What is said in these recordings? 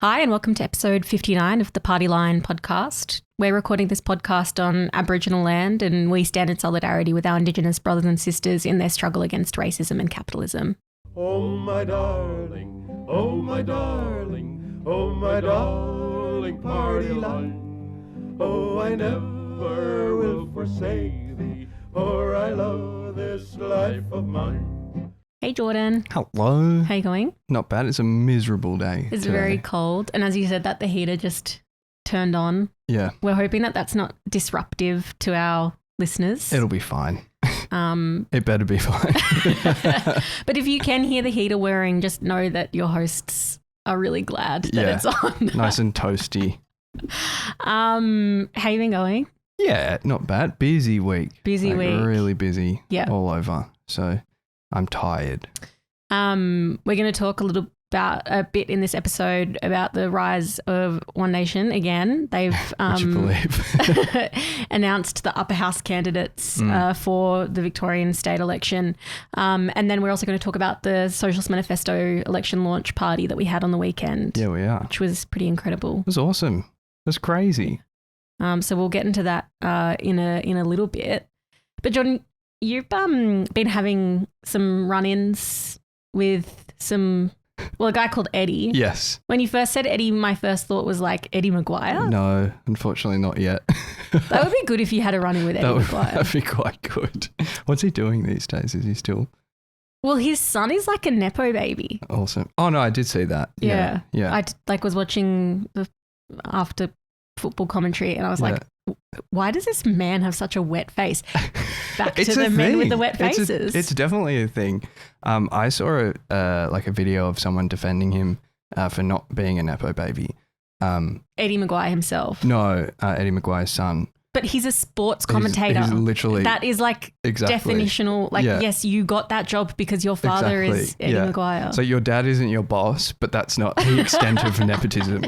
Hi, and welcome to episode 59 of the Party Line podcast. We're recording this podcast on Aboriginal land, and we stand in solidarity with our Indigenous brothers and sisters in their struggle against racism and capitalism. Oh, my darling, oh, my darling, oh, my darling party line. Oh, I never will forsake thee, for I love this life of mine. Hey, Jordan. Hello. How you going? Not bad. It's a miserable day. It's today. very cold. And as you said that, the heater just turned on. Yeah. We're hoping that that's not disruptive to our listeners. It'll be fine. It better be fine. But if you can hear the heater whirring, just know that your hosts are really glad that it's on. Nice and toasty. How you been going? Yeah, not bad. Busy week. Busy week. Really busy. Yeah. All over. So I'm tired. We're going to talk a bit in this episode about the rise of One Nation again. They've Would you believe? announced the upper house candidates for the Victorian state election. And then we're also going to talk about the Socialist Manifesto election launch party that we had on the weekend. Yeah, we are. Which was pretty incredible. It was awesome. It was crazy. So we'll get into that in a little bit. But Jordan, you've been having some run-ins with a guy called Eddie. Yes. When you first said Eddie, my first thought was like Eddie Maguire. No, unfortunately not yet. That would be good if you had a run-in with Eddie Maguire. That'd be quite good. What's he doing these days? Is he still? Well, his son is like a Nepo baby. Awesome. Oh, no, I did see that. Yeah. Yeah. I was watching the after football commentary and I was like, why does this man have such a wet face? Back to the men with the wet faces. It's definitely a thing. I saw a video of someone defending him for not being a Nepo baby. Eddie Maguire himself. No, Eddie Maguire's son. But he's a sports commentator. He's literally. That is like definitional. Like, yes, you got that job because your father is Eddie Maguire. So your dad isn't your boss, but that's not the extent of nepotism.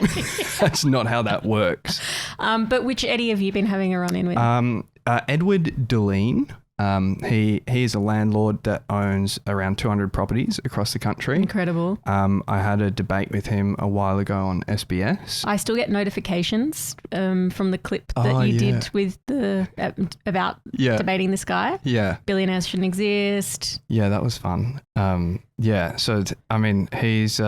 That's not how that works. But which Eddie have you been having a run-in with? Edward Deline. He is a landlord that owns around 200 properties across the country. Incredible. I had a debate with him a while ago on SBS. I still get notifications from the clip that you did with about debating this guy. Yeah. Billionaires shouldn't exist. Yeah, that was fun. So he's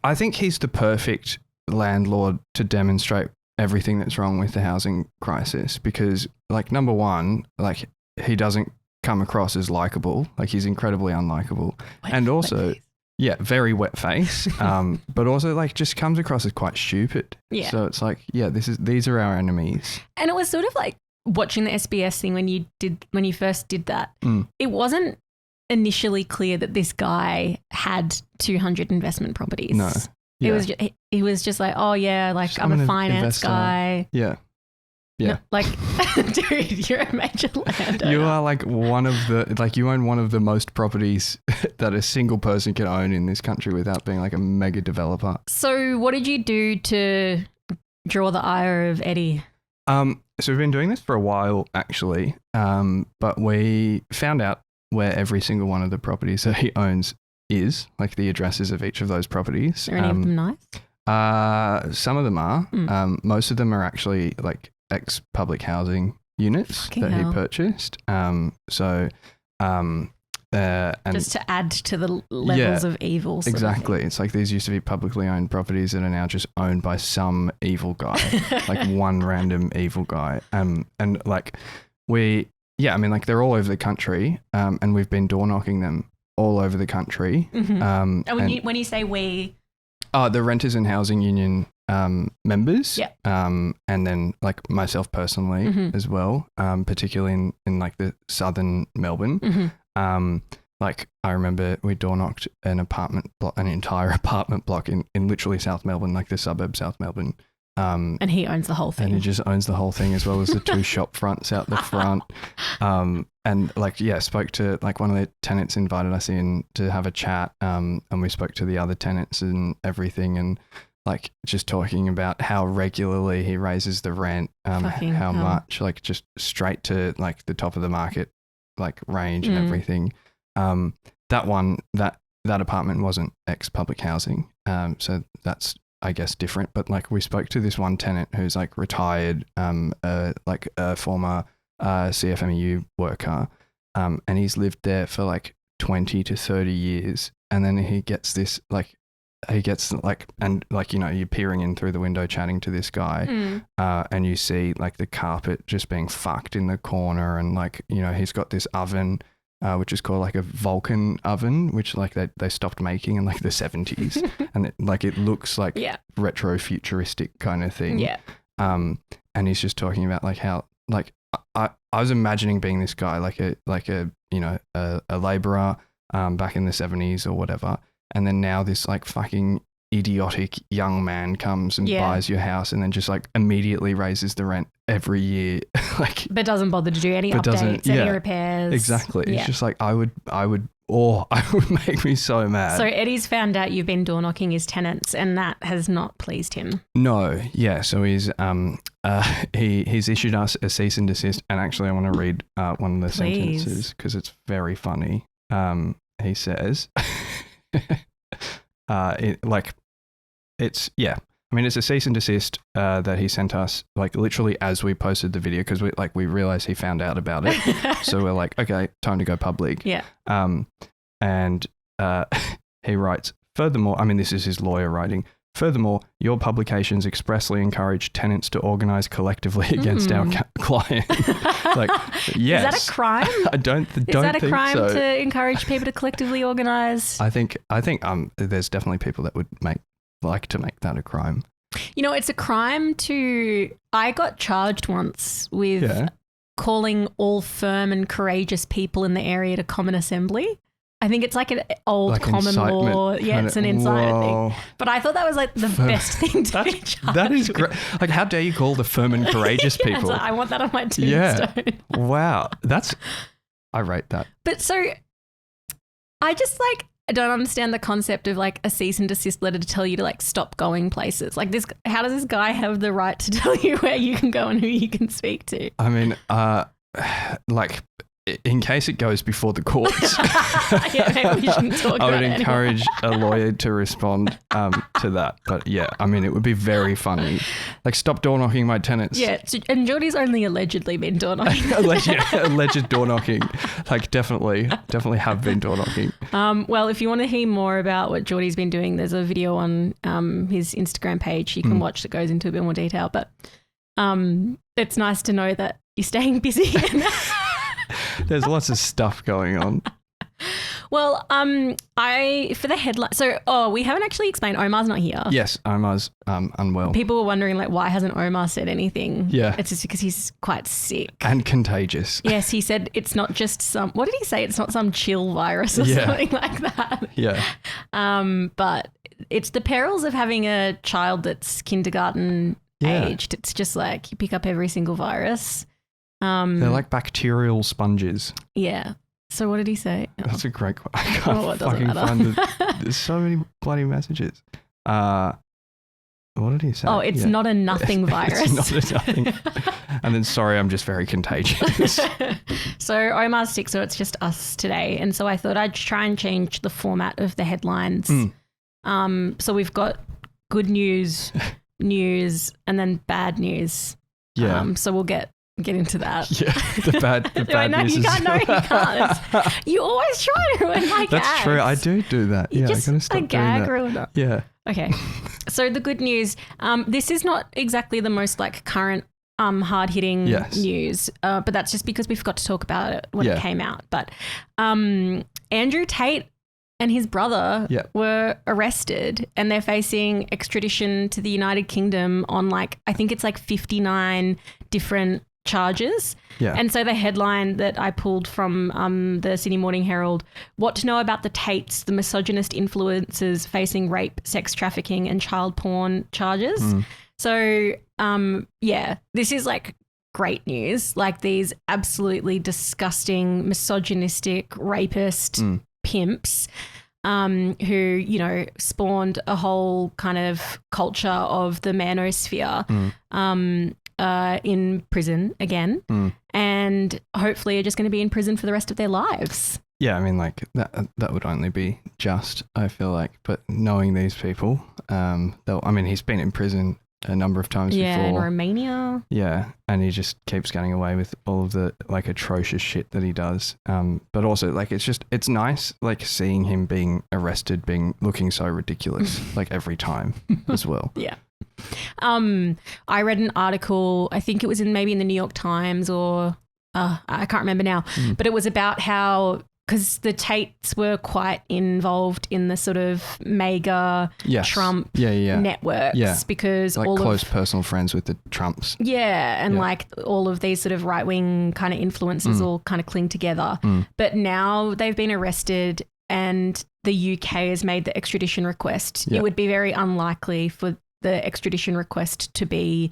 I think he's the perfect landlord to demonstrate everything that's wrong with the housing crisis because, like, number one, like, he doesn't come across as likable. Like, he's incredibly unlikable. And also, very wet face. But also, like, just comes across as quite stupid. Yeah. So it's like, these are our enemies. And it was sort of like watching the SBS thing when you first did that. It wasn't initially clear that this guy had 200 investment properties. No. Yeah. It was just like, oh yeah, like I'm a finance guy. Yeah. No, like, dude, you're a major landowner. You are like you own one of the most properties that a single person can own in this country without being like a mega developer. So what did you do to draw the ire of Eddie? So we've been doing this for a while actually, but we found out where every single one of the properties that he owns is, like the addresses of each of those properties. Are any of them nice? Some of them are. Most of them are actually like ex-public housing units he purchased. And just to add to the levels of evil. Exactly. It's like these used to be publicly owned properties that are now just owned by some evil guy, like one random evil guy. And like they're all over the country, and we've been door knocking them all over the country. And when you say we, the Renters and Housing Union members, and then like myself personally as well, particularly in like the southern Melbourne. Like I remember we door knocked an entire apartment block in literally South Melbourne, like the suburb South Melbourne. And he owns the whole thing. And he just owns the whole thing as well as the two shop fronts out the front. And like, spoke to like one of the tenants invited us in to have a chat. And we spoke to the other tenants and everything. And like just talking about how regularly he raises the rent, how much, like just straight to like the top of the market, like range and everything. That that apartment wasn't ex-public housing. So that's, I guess, different. But like we spoke to this one tenant who's like retired, like a former CFMEU worker, and he's lived there for like 20 to 30 years. And then he gets this like, and like, you know, you're peering in through the window chatting to this guy, and you see like the carpet just being fucked in the corner, and like, you know, he's got this oven, which is called like a Vulcan oven, which like they stopped making in like the 70s, and it looks like retro futuristic kind of thing. Yeah. And he's just talking about like how like I was imagining being this guy like a you know a labourer back in the 70s or whatever. And then now this like fucking idiotic young man comes and buys your house and then just like immediately raises the rent every year. Like, but doesn't bother to do any updates, any repairs. Exactly. Yeah. It's just like I would make me so mad. So Eddie's found out you've been door knocking his tenants and that has not pleased him. No. Yeah. So he's issued us a cease and desist. And actually I want to read one of the sentences because it's very funny. He says... it's a cease and desist that he sent us like literally as we posted the video because we realized he found out about it. So we're like, okay, time to go public. Yeah. And he writes, furthermore, I mean, this is his lawyer writing. Furthermore, your publications expressly encourage tenants to organise collectively against our client. Like, yes. Is that a crime? I don't think so. Is that a crime to encourage people to collectively organise? I think there's definitely people that would like to make that a crime. You know, it's a crime I got charged once with calling all firm and courageous people in the area to common assembly. I think it's like an old like common law. Yeah, it's an incitement thing. But I thought that was like the best thing to be charged. That is great. Like, how dare you call the firm and courageous people? Like, I want that on my tombstone. Yeah. Wow. I rate that. But so I just like, I don't understand the concept of like a cease and desist letter to tell you to like stop going places. Like this, how does this guy have the right to tell you where you can go and who you can speak to? I mean, like, in case it goes before the courts, maybe we shouldn't talk I would about encourage a lawyer to respond to that. But yeah, I mean, it would be very funny. Like, stop door knocking my tenants. Yeah, and Jordy's only allegedly been door knocking. Alleged door knocking. Like, definitely have been door knocking. Well, if you want to hear more about what Jordy's been doing, there's a video on his Instagram page you can watch that goes into a bit more detail. But it's nice to know that you're staying busy. There's lots of stuff going on. Well, for the headline, we haven't actually explained Omar's not here. Yes, Omar's unwell. People were wondering, like, why hasn't Omar said anything? Yeah. It's just because he's quite sick. And contagious. Yes, he said it's not just what did he say? It's not some chill virus or something like that. Yeah. But it's the perils of having a child that's kindergarten aged. It's just like you pick up every single virus. They're like bacterial sponges. Yeah. So what did he say? That's a great question. I can't fucking find it. There's so many bloody messages. What did he say? Oh, it's not a nothing virus. It's not a nothing. And then, sorry, I'm just very contagious. So Omar's sick, so it's just us today. And so I thought I'd try and change the format of the headlines. So we've got good news, and then bad news. Yeah. So we'll get into that. Yeah, the bad news. You can't. You always try to ruin my gags. That's true. I do that. You're I just gotta stop a gag ruiner. Yeah. Okay. So the good news. This is not exactly the most like current hard-hitting news, but that's just because we forgot to talk about it when it came out. But Andrew Tate and his brother were arrested and they're facing extradition to the United Kingdom on I think it's 59 different charges. Yeah. And so the headline that I pulled from the Sydney Morning Herald, what to know about the Tates, the misogynist influencers facing rape, sex trafficking and child porn charges. So, this is great news. These absolutely disgusting, misogynistic, rapist pimps who, spawned a whole kind of culture of the manosphere in prison again and hopefully are just going to be in prison for the rest of their lives. yeah, I mean, like that would only be just, I feel like. But knowing these people, he's been in prison a number of times before. Yeah, in Romania. Yeah, and he just keeps getting away with all of the like atrocious shit that he does. But also like it's nice like seeing him being arrested, looking so ridiculous like every time as well. Yeah. I read an article, I think it was in the New York Times or I can't remember now, but it was about how, because the Tates were quite involved in the sort of mega Trump networks, because like close personal friends with the Trumps. Yeah, and like all of these sort of right-wing kind of influences all kind of cling together. But now they've been arrested and the UK has made the extradition request. It would be very unlikely for the extradition request to be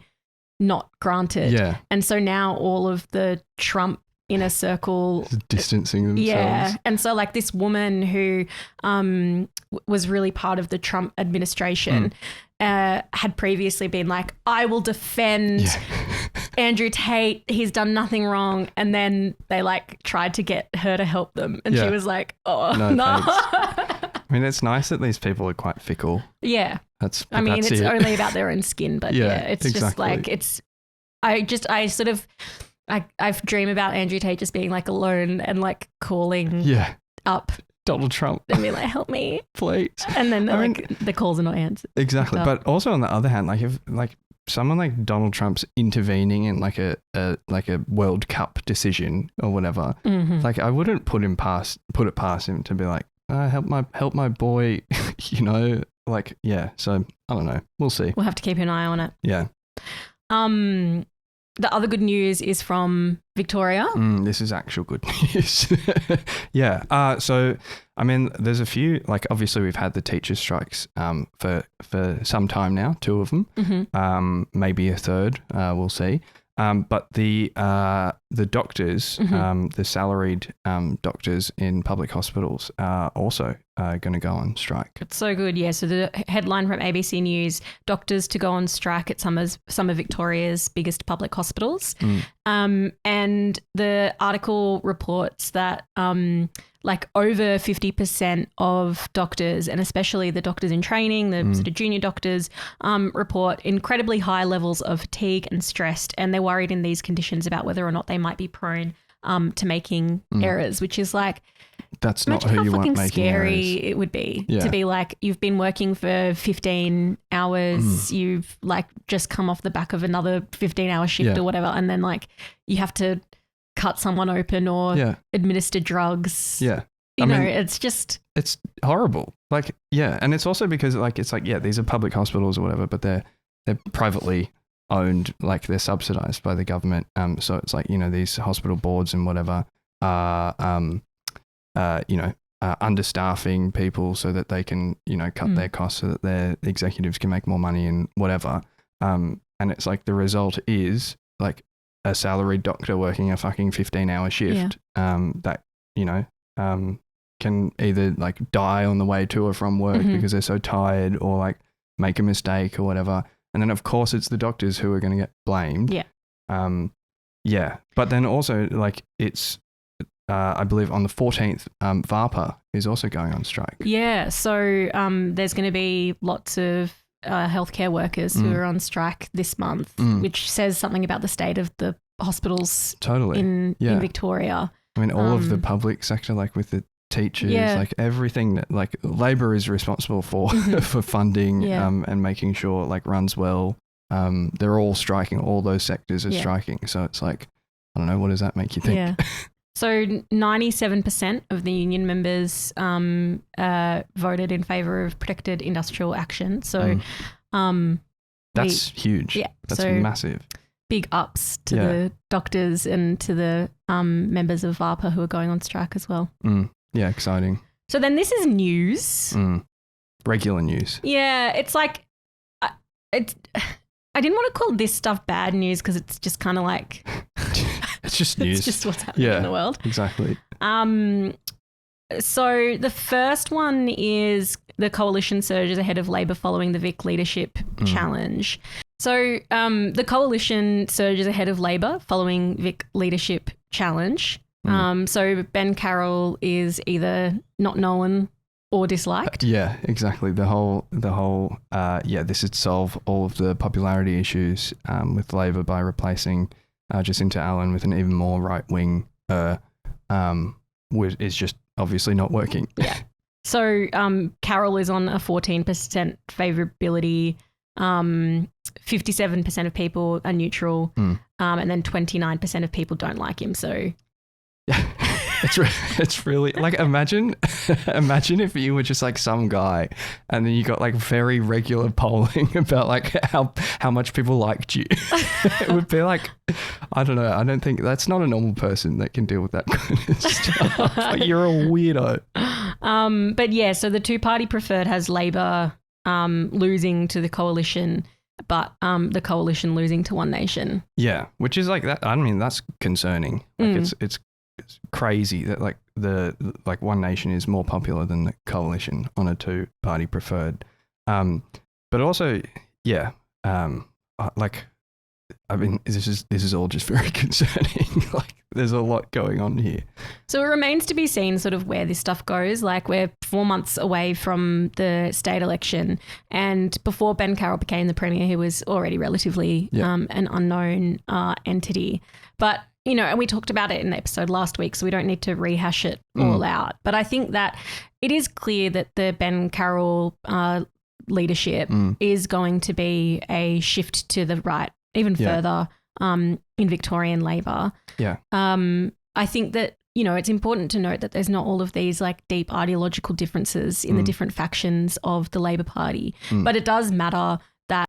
not granted. Yeah. And so now all of the Trump inner circle distancing themselves. Yeah. And so like this woman who was really part of the Trump administration had previously been like, I will defend Andrew Tate. He's done nothing wrong. And then they like tried to get her to help them. And she was like, oh, no. I mean, it's nice that these people are quite fickle. Yeah. It's only about their own skin, but it's exactly. Just like, I dream about Andrew Tate just being like alone and like calling up Donald Trump and be like, help me, please. And then the calls are not answered. Exactly. But also on the other hand, like if like someone like Donald Trump's intervening in like a World Cup decision or whatever, like I wouldn't put it past him to be like, help my boy, you know, like, yeah. So I don't know. We'll see. We'll have to keep an eye on it. Yeah. The other good news is from Victoria. This is actual good news. Yeah. So, I mean, there's a few, like obviously we've had the teachers' strikes for some time now, 2 of them, maybe a third, we'll see. But the doctors, the salaried doctors in public hospitals are also going to go on strike. It's so good, yeah. So the headline from ABC News, doctors to go on strike at some of Victoria's biggest public hospitals. And the article reports that like over 50% of doctors, and especially the doctors in training, the sort of junior doctors, report incredibly high levels of fatigue and stressed, and they're worried in these conditions about whether or not they might be prone to making errors, which is like, that's not who you want making scary errors. It would be to be like, you've been working for 15 hours, you've like just come off the back of another 15-hour shift or whatever, and then like you have to cut someone open or administer drugs. Yeah. I mean, it's horrible. Like, yeah. And it's also because like, it's like, yeah, these are public hospitals or whatever, but they're privately owned, like they're subsidized by the government. So it's like, you know, these hospital boards and whatever are, understaffing people so that they can, you know, cut their costs so that their executives can make more money and whatever. And it's like the result is like a salaried doctor working a fucking 15-hour shift that, you know, can either like die on the way to or from work because they're so tired or like make a mistake or whatever. And then of course it's the doctors who are going to get blamed. Yeah. But then also like it's, I believe on the 14th, VARPA is also going on strike. Yeah. So there's going to be lots of healthcare workers who are on strike this month, which says something about the state of the hospitals in Victoria. I mean, all of the public sector, like with the teachers, like everything that like Labor is responsible for, for funding and making sure like runs well. They're all striking. All those sectors are striking. So it's like, I don't know, what does that make you think? Yeah. So 97% of the union members voted in favour of protected industrial action. So that's huge. Yeah, that's massive. Big ups to the doctors and to the members of VARPA who are going on strike as well. Yeah, exciting. So then this is news. Regular news. Yeah, it's like I didn't want to call this stuff bad news because it's just kind of like it's just news. It's just what's happening in the world. Exactly. So the first one is the coalition surges ahead of Labor following the Vic leadership challenge. So the coalition surges ahead of Labor following Vic leadership challenge. So Ben Carroll is either not known or disliked. Yeah, exactly. The whole this would solve all of the popularity issues with Labor by replacing Jacinta Allen with an even more right-wing is just obviously not working. Yeah. So Carroll is on a 14% favourability. 57% of people are neutral, and then 29% of people don't like him. So it's really like imagine if you were just like some guy and then you got like very regular polling about like how much people liked you. It would be like, I don't know, I don't think that's not a normal person that can deal with that kind of stuff. Like, you're a weirdo. But yeah, so the two-party preferred has Labor losing to the coalition, but the coalition losing to One Nation. Yeah, which is like that. I mean, that's concerning. Like it's crazy that like the One Nation is more popular than the coalition on a two-party preferred. But also, yeah, like I mean, this is all just very concerning. Like, there's a lot going on here. So it remains to be seen sort of where this stuff goes. Like, we're 4 months away from the state election, and before Ben Carroll became the premier, he was already relatively an unknown entity. But, you know, and we talked about it in the episode last week, so we don't need to rehash it all out. But I think that it is clear that the Ben Carroll leadership is going to be a shift to the right, even further in Victorian Labor. Yeah. I think that, you know, it's important to note that there's not all of these like deep ideological differences in the different factions of the Labor Party, but it does matter that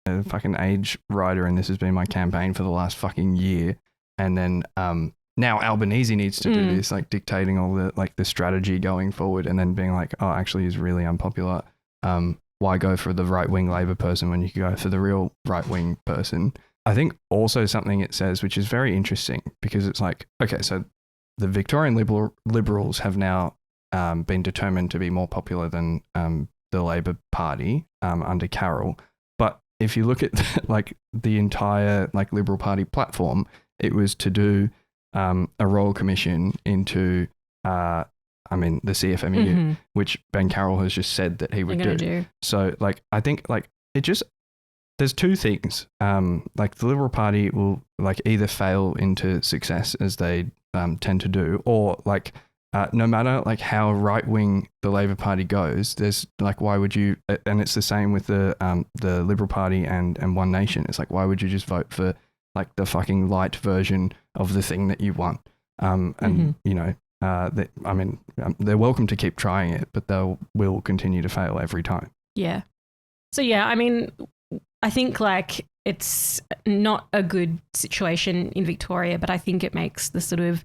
a fucking age rider, and this has been my campaign for the last fucking year. And then now Albanese needs to do this, like dictating all the like the strategy going forward, and then being like, oh, actually, he's really unpopular. Why go for the right wing Labor person when you could go for the real right wing person? I think also something it says, which is very interesting, because it's like, okay, so the Victorian Liberals have now been determined to be more popular than the Labor Party under Carroll. But if you look at like the entire like Liberal Party platform, it was to do a royal commission into the CFMEU, which Ben Carroll has just said that he would do. So like I think like it just, there's two things. Like the Liberal Party will like either fail into success, as they tend to do, or like no matter like how right wing the Labor Party goes, there's like, why would you? And it's the same with the Liberal Party and One Nation. It's like, why would you just vote for like the fucking light version of the thing that you want? And you know, they're welcome to keep trying it, but will continue to fail every time. Yeah. So yeah, I mean, I think like it's not a good situation in Victoria, but I think it makes the sort of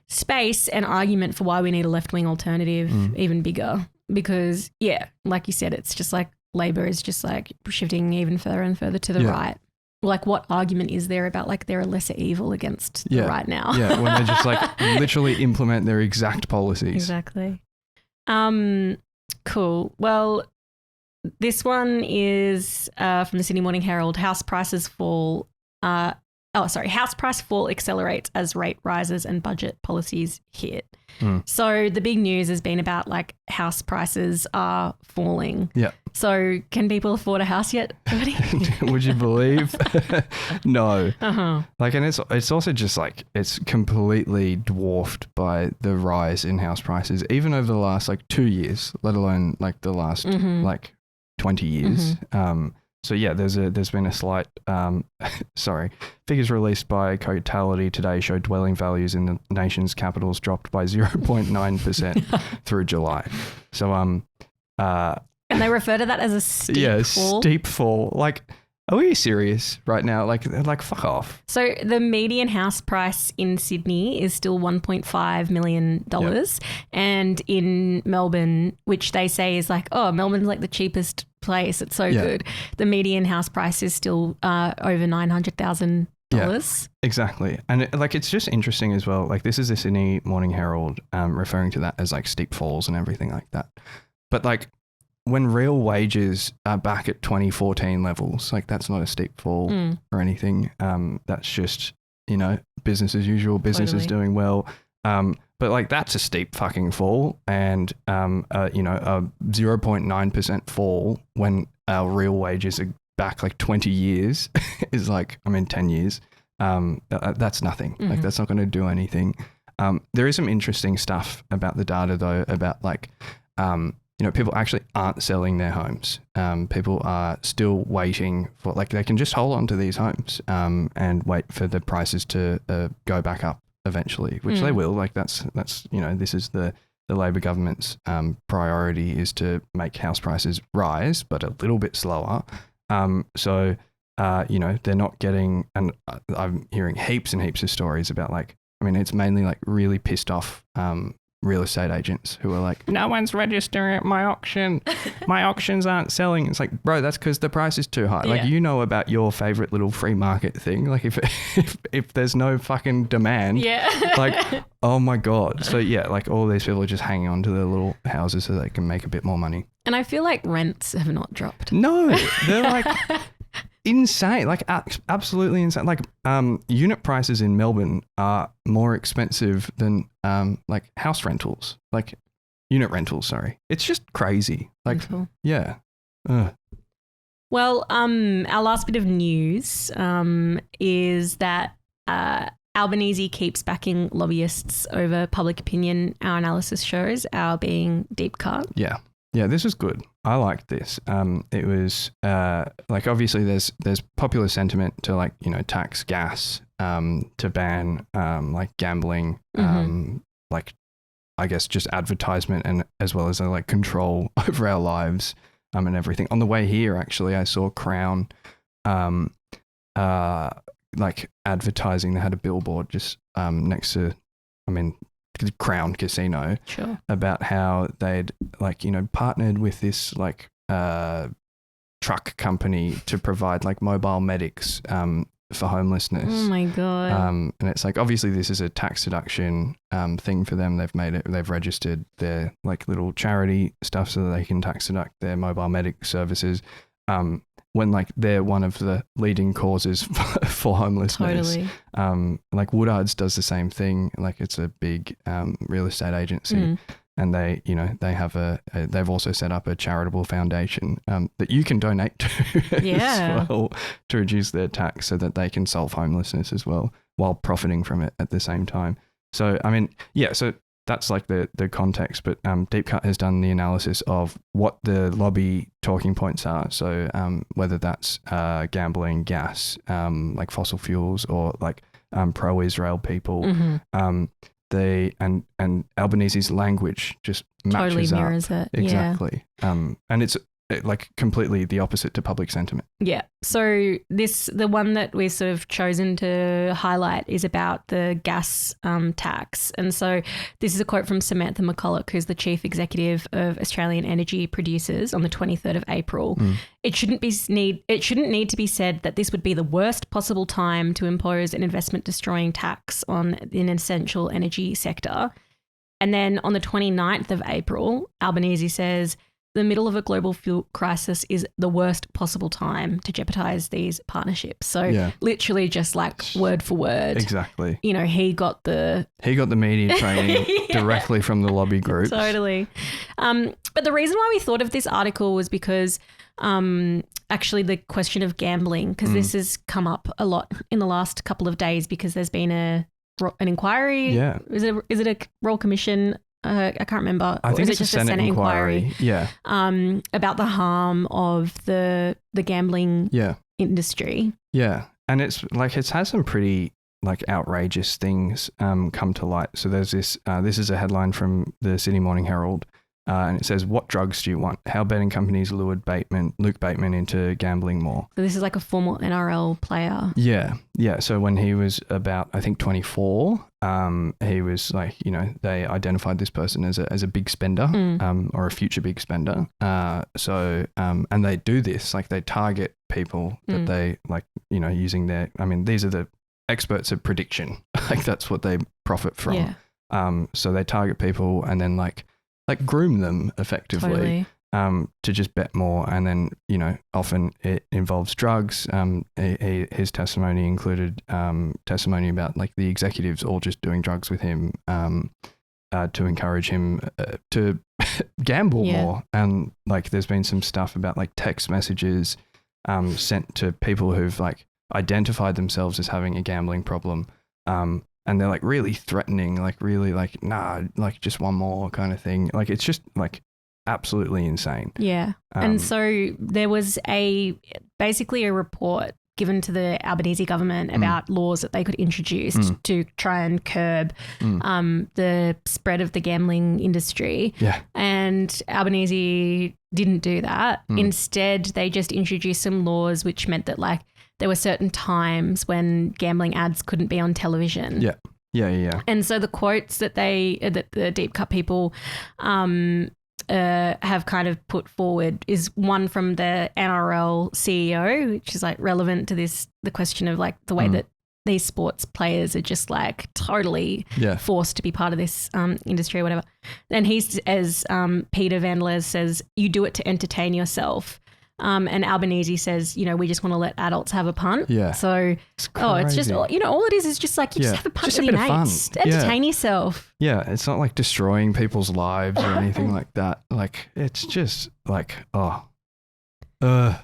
space and argument for why we need a left-wing alternative even bigger because, yeah, like you said, it's just like Labor is just like shifting even further and further to the right. Like what argument is there about like they're a lesser evil against the right now? Yeah, when they just like literally implement their exact policies. Exactly. Cool. Well, this one is from the Sydney Morning Herald. House price fall accelerates as rate rises and budget policies hit. So the big news has been about like house prices are falling. Yeah. So can people afford a house yet? Would you believe? No. Like, and it's also just like it's completely dwarfed by the rise in house prices, even over the last like 2 years, let alone like the last like 20 years. So yeah, there's been a slight, figures released by Totality today show dwelling values in the nation's capitals dropped by 0.9% through July. So and they refer to that as a steep fall? Steep fall. Like, are we serious right now? Like fuck off. So the median house price in Sydney is still $1.5 million. And in Melbourne, which they say is like, oh, Melbourne's like the cheapest place. It's so good. The median house price is still over $900,000. Yeah, exactly. And it's just interesting as well. Like this is the Sydney Morning Herald referring to that as like steep falls and everything like that. But like, when real wages are back at 2014 levels, like that's not a steep fall or anything. That's just, business as usual, business is doing well. But like that's a steep fucking fall and, a 0.9% fall when our real wages are back like 20 years is like, 10 years. That's nothing. Like that's not going to do anything. There is some interesting stuff about the data though, about like, people actually aren't selling their homes. People are still waiting for, like, they can just hold on to these homes and wait for the prices to go back up eventually, which they will. Like that's this is the Labor government's priority is to make house prices rise, but a little bit slower. So they're not getting, and I'm hearing heaps and heaps of stories about like, it's mainly like really pissed off real estate agents who are like, no one's registering at my auction. My auctions aren't selling. It's like, bro, that's because the price is too high. Like, about your favorite little free market thing. Like if there's no fucking demand, like, oh my God. So yeah, like all these people are just hanging on to their little houses so they can make a bit more money. And I feel like rents have not dropped. No, they're like insane, like absolutely insane. Like unit prices in Melbourne are more expensive than like house rentals, like unit rentals, sorry. It's just crazy. Like, yeah. Well, our last bit of news is that Albanese keeps backing lobbyists over public opinion. Our analysis shows our being deep cut. Yeah. Yeah, this was good. I liked this. It was like obviously there's popular sentiment to like, tax gas, to ban like gambling, like I guess just advertisement and as well as like control over our lives and everything. On the way here, actually, I saw Crown like advertising. They had a billboard just next to, Crown Casino, about how they'd like, partnered with this like truck company to provide like mobile medics for homelessness. Oh my God. And it's like, obviously this is a tax deduction thing for them. They've registered their like little charity stuff so that they can tax deduct their mobile medic services. When like they're one of the leading causes for homelessness. Totally. Like Woodard's does the same thing. Like it's a big real estate agency, and they have they've also set up a charitable foundation that you can donate to as well to reduce their tax so that they can solve homelessness as well while profiting from it at the same time. So so that's like the context, but Deep Cut has done the analysis of what the lobby talking points are. So whether that's gambling, gas, like fossil fuels, or like pro-Israel people, and Albanese's language just matches totally mirrors up. It. Exactly. And it's like completely the opposite to public sentiment. Yeah. So the one that we've sort of chosen to highlight is about the gas tax. And so this is a quote from Samantha McCulloch, who's the chief executive of Australian Energy Producers, on the 23rd of April. It shouldn't need to be said that this would be the worst possible time to impose an investment destroying tax on an essential energy sector. And then on the 29th of April, Albanese says, the middle of a global fuel crisis is the worst possible time to jeopardize these partnerships. So literally just like word for word. Exactly. You know, he got the media training directly from the lobby groups. Totally. But the reason why we thought of this article was because actually the question of gambling, because this has come up a lot in the last couple of days because there's been an inquiry. Yeah. Is it a Royal Commission? I can't remember. I think it's it's just a Senate inquiry. Yeah. About the harm of the gambling industry. Yeah. And it's like it has some pretty like outrageous things come to light. So there's this is a headline from the Sydney Morning Herald. And it says, what drugs do you want? How betting companies lured Luke Bateman into gambling more. So this is like a former NRL player. Yeah. Yeah. So when he was about, I think, 24, he was like, you know, they identified this person as a big spender or a future big spender. And they do this, like they target people that they like, you know, using these are the experts at prediction. Like that's what they profit from. Yeah. So they target people and then like groom them effectively to just bet more. And then, you know, often it involves drugs. His testimony included testimony about like the executives all just doing drugs with him to encourage him to gamble more. And like there's been some stuff about like text messages sent to people who've like identified themselves as having a gambling problem. And they're like really threatening, like really like, nah, like just one more kind of thing. Like it's just like absolutely insane. Yeah. And so there was basically a report given to the Albanese government about laws that they could introduce to try and curb the spread of the gambling industry. Yeah. And Albanese didn't do that. Instead, they just introduced some laws which meant that like there were certain times when gambling ads couldn't be on television. Yeah. Yeah. And so the quotes that the Deep Cut people have kind of put forward is one from the NRL CEO, which is like relevant to the question of like the way that these sports players are just like totally forced to be part of this industry or whatever. And he's, as Peter Van Les says, you do it to entertain yourself. And Albanese says, you know, we just want to let adults have a punt. Yeah. So, it's just, you know, all it is just like you just have a punt with your mates. Entertain yourself. Yeah. It's not like destroying people's lives or anything like that. Like, it's just like, So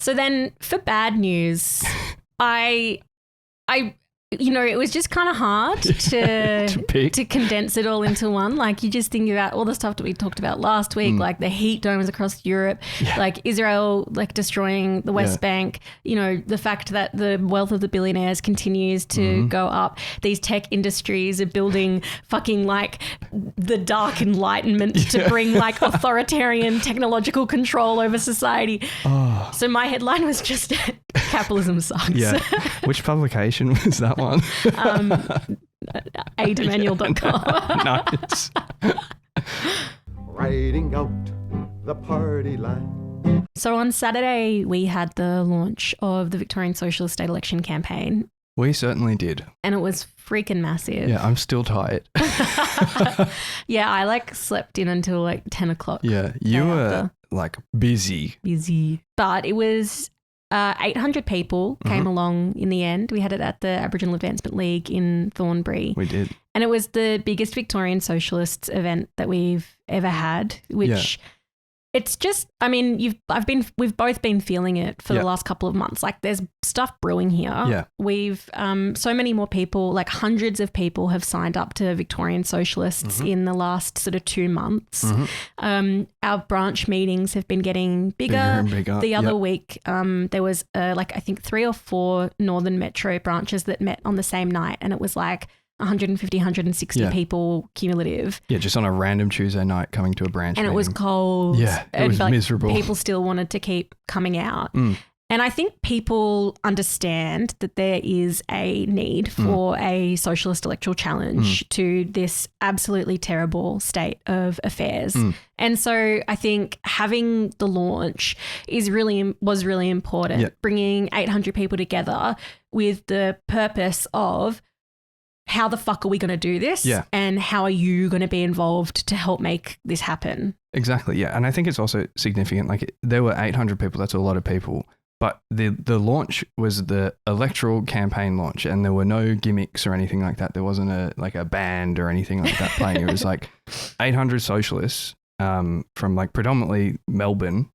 then for bad news, you know, it was just kind of hard to condense it all into one. Like you just think about all the stuff that we talked about last week, like the heat domes across Europe, like Israel, like destroying the West Bank, you know, the fact that the wealth of the billionaires continues to go up. These tech industries are building fucking like the dark enlightenment to bring like authoritarian technological control over society. So my headline was just capitalism sucks. Yeah. Which publication was that one? ademanuel.com. Nice. Riding out the party line. So on Saturday, we had the launch of the Victorian Socialist state election campaign. We certainly did. And it was freaking massive. Yeah, I'm still tired. Yeah, I like slept in until like 10 o'clock. Yeah, you were like busy. But it was 800 people came along in the end. We had it at the Aboriginal Advancement League in Thornbury. We did. And it was the biggest Victorian Socialists event that we've ever had, which it's just, I mean, we've both been feeling it for the last couple of months. Like there's stuff brewing here. Yeah. We've, so many more people, like hundreds of people have signed up to Victorian Socialists in the last sort of 2 months. Our branch meetings have been getting bigger and bigger. The other week, there was like, I think 3 or 4 Northern Metro branches that met on the same night. And it was like, 150, 160 people cumulative. Yeah, just on a random Tuesday night coming to a branch and meeting. It was cold. Yeah, it was miserable. People still wanted to keep coming out. And I think people understand that there is a need for a socialist electoral challenge to this absolutely terrible state of affairs. And so I think having the launch was really important, bringing 800 people together with the purpose of how the fuck are we going to do this? Yeah. And how are you going to be involved to help make this happen? Exactly, yeah. And I think it's also significant. Like there were 800 people, that's a lot of people. But the launch was the electoral campaign launch, and there were no gimmicks or anything like that. There wasn't a band or anything like that playing. It was like 800 socialists from like predominantly Melbourne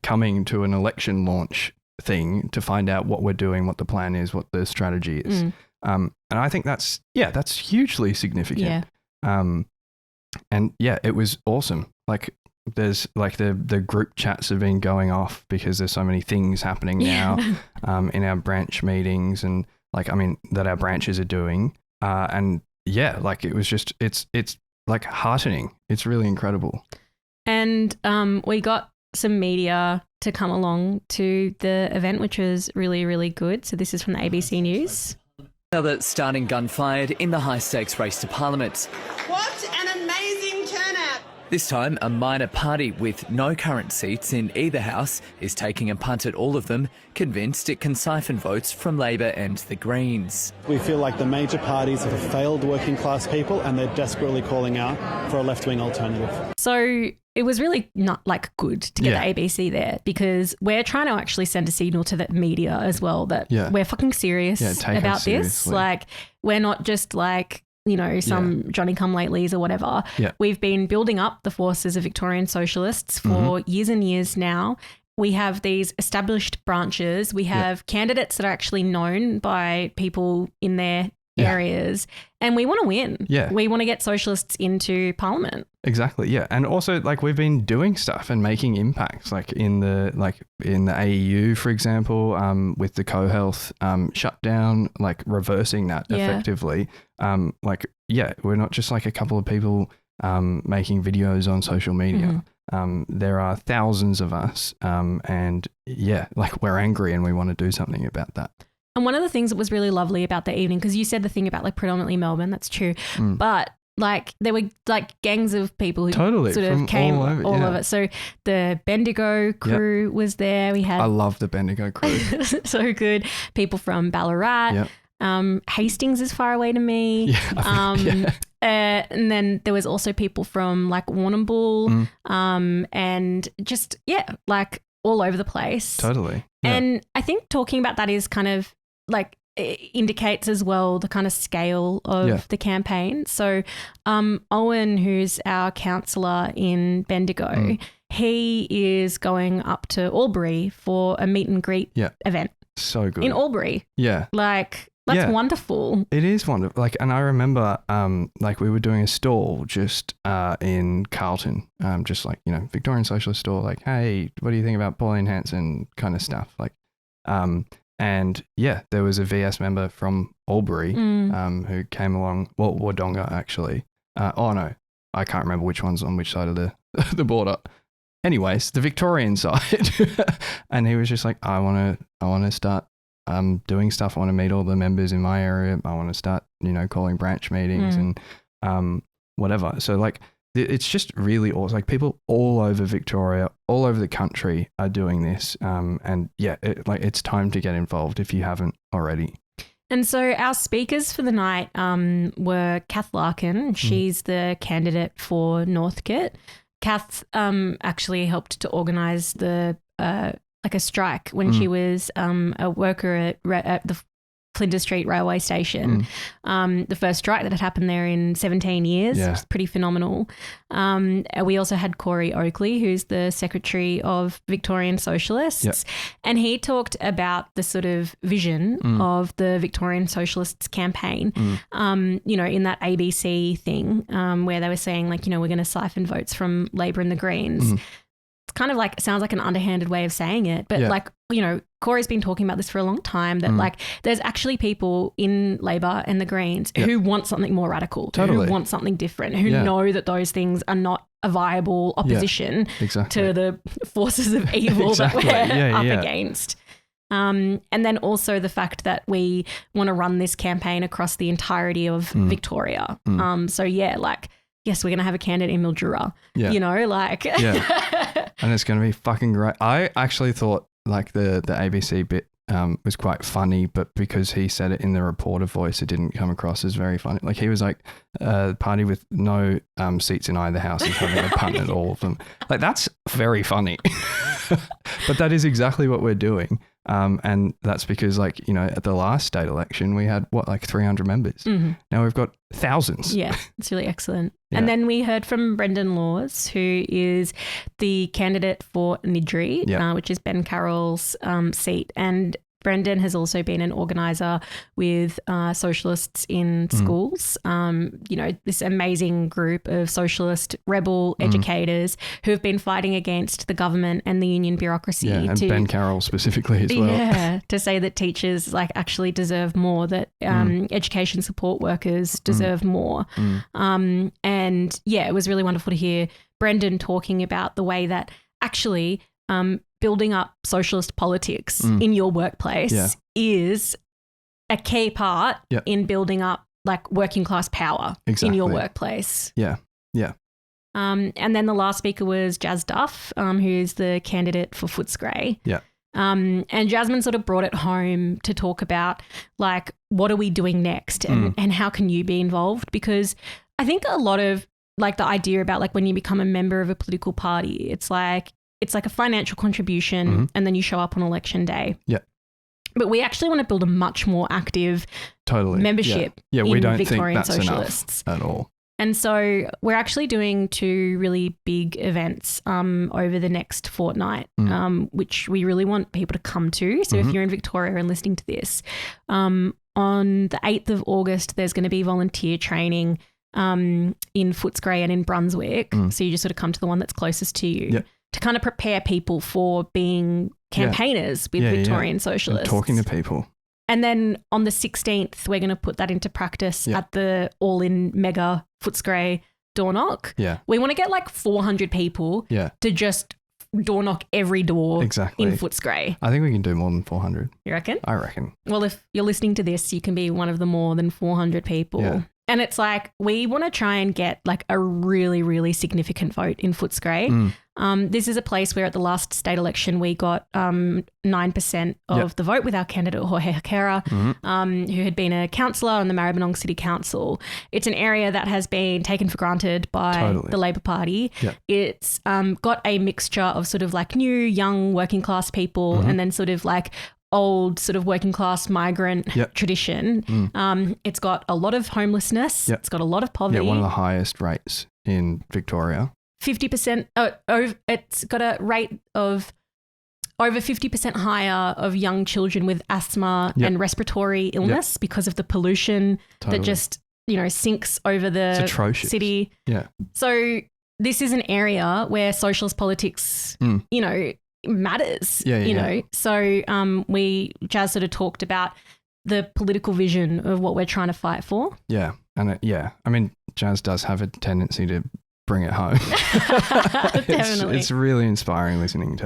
coming to an election launch thing to find out what we're doing, what the plan is, what the strategy is. And I think that's hugely significant. Yeah. And yeah, it was awesome. Like there's like the group chats have been going off because there's so many things happening now in our branch meetings and like, I mean, that our branches are doing. And yeah, like it was just, it's like heartening. It's really incredible. And we got some media to come along to the event, which was really, really good. So this is from the ABC News. Another stunning gun fired in the high-stakes race to Parliament. What an amazing turnout! This time, a minor party with no current seats in either house is taking a punt at all of them, convinced it can siphon votes from Labor and the Greens. We feel like the major parties have failed working class people and they're desperately calling out for a left-wing alternative. So it was really not like good to get the ABC there because we're trying to actually send a signal to the media as well that we're fucking serious about this. Like we're not just like, you know, some Johnny-come-latelys or whatever. Yeah. We've been building up the forces of Victorian Socialists for years and years now. We have these established branches. We have candidates that are actually known by people in their areas and we want to win. Yeah. We want to get socialists into Parliament. Exactly, yeah. And also like we've been doing stuff and making impacts like in the AEU, for example, with the co-health shutdown, like reversing that effectively. We're not just like a couple of people making videos on social media. There are thousands of us and like we're angry and we want to do something about that. And one of the things that was really lovely about the evening, because you said the thing about like predominantly Melbourne, that's true, but like there were like gangs of people who sort of came all over. So the Bendigo crew was there. We had I love the Bendigo crew. So good. People from Ballarat. Hastings is far away to me. And then there was also people from like Warrnambool and just like all over the place. Totally. And I think talking about that is kind of like it indicates as well the kind of scale of the campaign. So Owen, who's our councillor in Bendigo, he is going up to Albury for a meet and greet event. So good. In Albury. Yeah. Like that's wonderful. It is wonderful. Like, and I remember like we were doing a stall just in Carlton, just like, you know, Victorian Socialist stall, like, hey, what do you think about Pauline Hanson kind of stuff? Like, and there was a VS member from Albury who came along, well, Wodonga actually. I can't remember which one's on which side of the border. Anyways, the Victorian side. And he was just like, I want to start doing stuff. I want to meet all the members in my area. I want to start, you know, calling branch meetings and whatever. So like, it's just really awesome. Like people all over Victoria, all over the country are doing this. And it's time to get involved if you haven't already. And so our speakers for the night were Kath Larkin. She's the candidate for Northcote. Kath actually helped to organise the like a strike when she was a worker at the Flinders Street railway station. The first strike that had happened there in 17 years, which is pretty phenomenal. We also had Corey Oakley, who's the secretary of Victorian Socialists, and he talked about the sort of vision of the Victorian Socialists campaign, you know, in that ABC thing where they were saying like, you know, we're going to siphon votes from Labor and the Greens. kind of like, sounds like an underhanded way of saying it, but like, you know, Corey's been talking about this for a long time, that like there's actually people in Labor and the Greens who want something more radical, who want something different, who know that those things are not a viable opposition to the forces of evil that we're up against. And then also the fact that we want to run this campaign across the entirety of Victoria. So like, yes, we're going to have a candidate in Mildura, you know, like. And it's going to be fucking great. I actually thought like the ABC bit was quite funny, but because he said it in the reporter voice, it didn't come across as very funny. Like he was like, party with no seats in either house is having a punt at all of them. Like that's very funny. But that is exactly what we're doing. And that's because like, you know, at the last state election, we had like 300 members. Now we've got thousands. Yeah, it's really excellent. And then we heard from Brendan Laws, who is the candidate for Nidri, which is Ben Carroll's seat. And Brendan has also been an organiser with socialists in schools, you know, this amazing group of socialist rebel educators who have been fighting against the government and the union bureaucracy. Yeah, and Ben Carroll specifically as well. Yeah, to say that teachers like actually deserve more, that education support workers deserve more. And yeah, it was really wonderful to hear Brendan talking about the way that actually building up socialist politics in your workplace is a key part in building up like working class power in your workplace. Yeah. And then the last speaker was Jas Duff, who's the candidate for Footscray. And Jasmine sort of brought it home to talk about like, what are we doing next and how can you be involved? Because I think a lot of like the idea about like when you become a member of a political party, it's like a financial contribution and then you show up on election day. But we actually want to build a much more active membership in we don't Victorian think that's Socialists enough at all. And so we're actually doing 2 really big events over the next fortnight, which we really want people to come to. So if you're in Victoria and listening to this, on the 8th of August, there's going to be volunteer training in Footscray and in Brunswick. So you just sort of come to the one that's closest to you. To kind of prepare people for being campaigners with Victorian Socialists. And talking to people. And then on the 16th, we're going to put that into practice at the all-in mega Footscray door knock. We want to get like 400 people to just door knock every door in Footscray. I think we can do more than 400. You reckon? I reckon. Well, if you're listening to this, you can be one of the more than 400 people. And it's like, we want to try and get like a really, really significant vote in Footscray. This is a place where at the last state election, we got 9% of the vote with our candidate, Jorge Hakera, who had been a councillor on the Maribyrnong City Council. It's an area that has been taken for granted by the Labor Party. It's got a mixture of sort of like new, young, working class people and then sort of like old sort of working class migrant tradition. It's got a lot of homelessness. It's got a lot of poverty. One of the highest rates in Victoria. 50%. It's got a rate of over 50% higher of young children with asthma and respiratory illness because of the pollution that just, you know, sinks over the city. So this is an area where socialist politics, you know, matters, you know. So Jas sort of talked about the political vision of what we're trying to fight for. And I mean, Jas does have a tendency to bring it home. Definitely. It's really inspiring listening to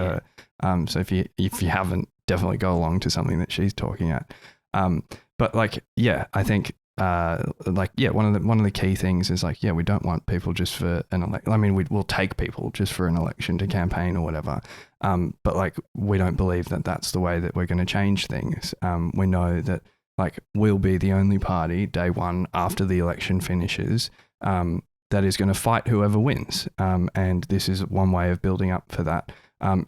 her. So if you haven't, definitely go along to something that she's talking at. But like, I think one of the key things is like, we don't want people just for an election. I mean, we'll take people just for an election to campaign or whatever. But like, we don't believe that that's the way that we're going to change things. We know that like we'll be the only party day one after the election finishes, that is going to fight whoever wins. And this is one way of building up for that.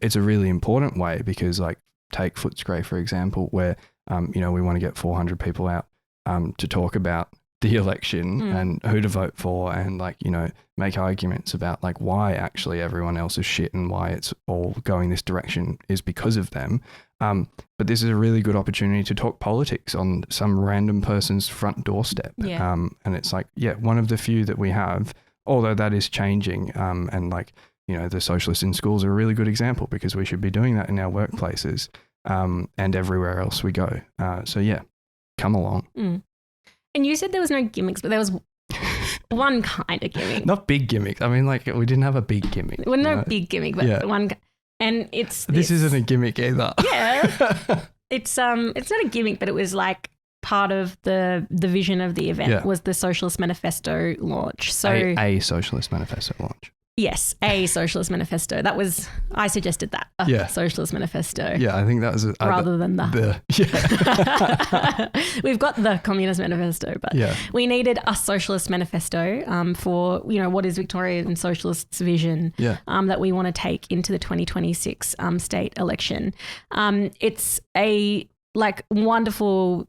It's a really important way because like take Footscray, for example, where, you know, we want to get 400 people out to talk about the election and who to vote for and like, you know, make arguments about like why actually everyone else is shit and why it's all going this direction is because of them. But this is a really good opportunity to talk politics on some random person's front doorstep. And it's like, one of the few that we have, although that is changing. And like, the socialists in schools are a really good example, because we should be doing that in our workplaces and everywhere else we go. So yeah, come along. And you said there was no gimmicks, but there was one kind of gimmick. Not big gimmicks. I mean, like, we didn't have a big gimmick. Well, no big gimmick, but one. And it's this isn't a gimmick either. Yeah, it's not a gimmick, but it was like part of the vision of the event was the Socialist Manifesto launch. So a Socialist Manifesto launch. Yes, a Socialist Manifesto. I suggested that. Socialist Manifesto. Yeah, I think that was rather than the We've got the Communist Manifesto, but we needed a Socialist Manifesto for what is Victorian Socialists' vision that we want to take into the 2026 state election. It's a wonderful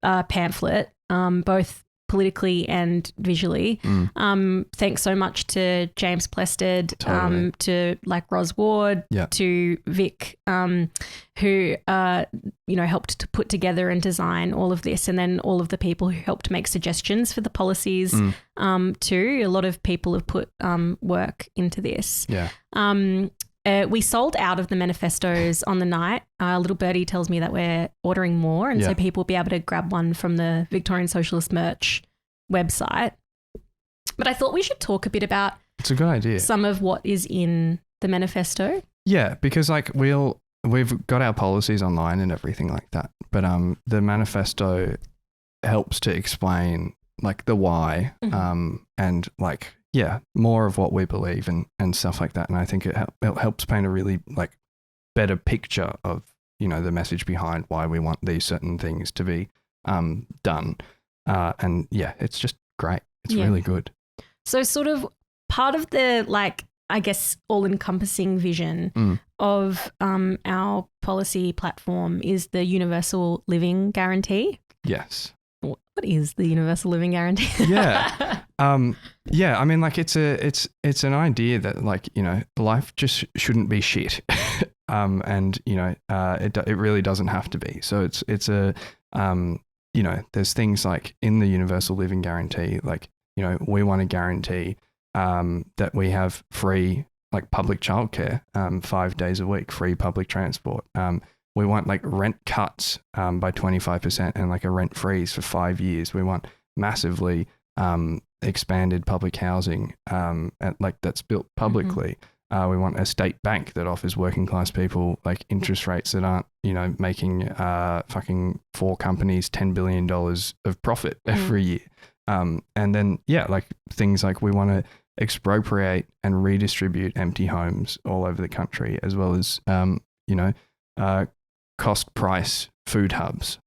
pamphlet, both politically and visually. Thanks so much to James Plested, to Ros Ward, to Vic, who helped to put together and design all of this, and then all of the people who helped make suggestions for the policies too. A lot of people have put work into this. We sold out of the manifestos on the night. Little Birdie tells me that we're ordering more, and so people will be able to grab one from the Victorian Socialist merch website. But I thought we should talk a bit about it's a good idea. Some of what is in the manifesto. Yeah, because we've got our policies online and everything like that, but the manifesto helps to explain the why and more of what we believe and stuff like that. And I think it helps paint a really better picture of, the message behind why we want these certain things to be done. And it's just great. It's really good. So sort of part of the I guess all-encompassing vision of our policy platform is the Universal Living Guarantee. Yes. What is the Universal Living Guarantee? Yeah. I mean, it's an idea that life just shouldn't be shit. And it really doesn't have to be. So it's a there's things in the Universal Living Guarantee, we want to guarantee that we have free public childcare, 5 days a week, free public transport. We want rent cuts by 25% and a rent freeze for 5 years. We want massively expanded public housing that's built publicly. We want a state bank that offers working class people interest rates that aren't making fucking 4 companies $10 billion of profit every year. And then things we want to expropriate and redistribute empty homes all over the country, as well as cost price food hubs,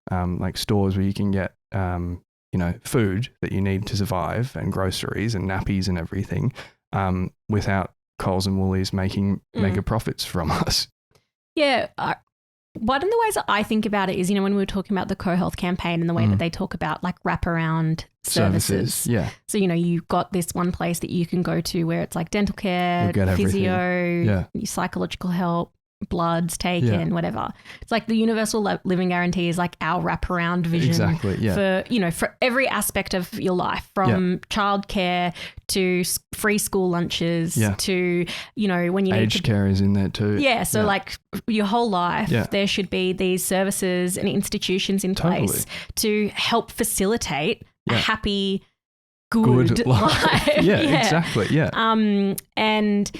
stores where you can get food that you need to survive, and groceries and nappies and everything, without Coles and Woolies making mega profits from us. Yeah. One of the ways that I think about it is, when we were talking about the Co-Health campaign and the way that they talk about wraparound services. Yeah. So, you've got this one place that you can go to where it's dental care, physio, psychological help, bloods taken, whatever. It's the Universal Living Guarantee is our wraparound vision for every aspect of your life, from childcare to free school lunches to, when you need aged care is in there too. Yeah. So your whole life, there should be these services and institutions in place to help facilitate a happy, good life. Exactly. Yeah. And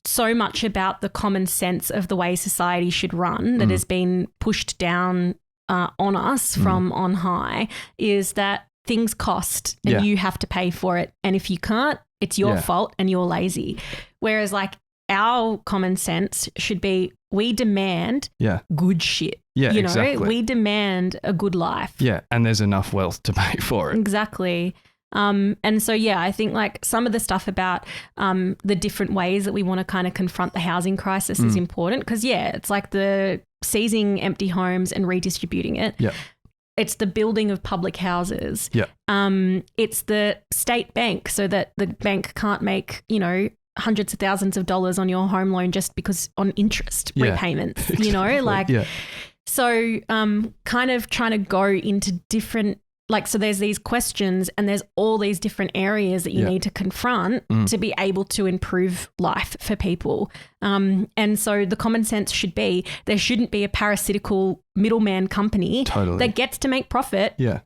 so much about the common sense of the way society should run that has been pushed down on us from on high is that things cost and you have to pay for it. And if you can't, it's your fault and you're lazy. Whereas our common sense should be, we demand good shit. Yeah, exactly. We demand a good life. Yeah, and there's enough wealth to pay for it. Exactly. And so, I think some of the stuff about the different ways that we want to kind of confront the housing crisis is important because, it's the seizing empty homes and redistributing it. Yeah. It's the building of public houses. Yeah. It's the state bank so that the bank can't make, hundreds of thousands of dollars on your home loan just because on interest repayments, exactly. So kind of trying to go into different so there's these questions and there's all these different areas that you need to confront to be able to improve life for people. And so the common sense should be there shouldn't be a parasitical middleman company that gets to make profit. Yeah.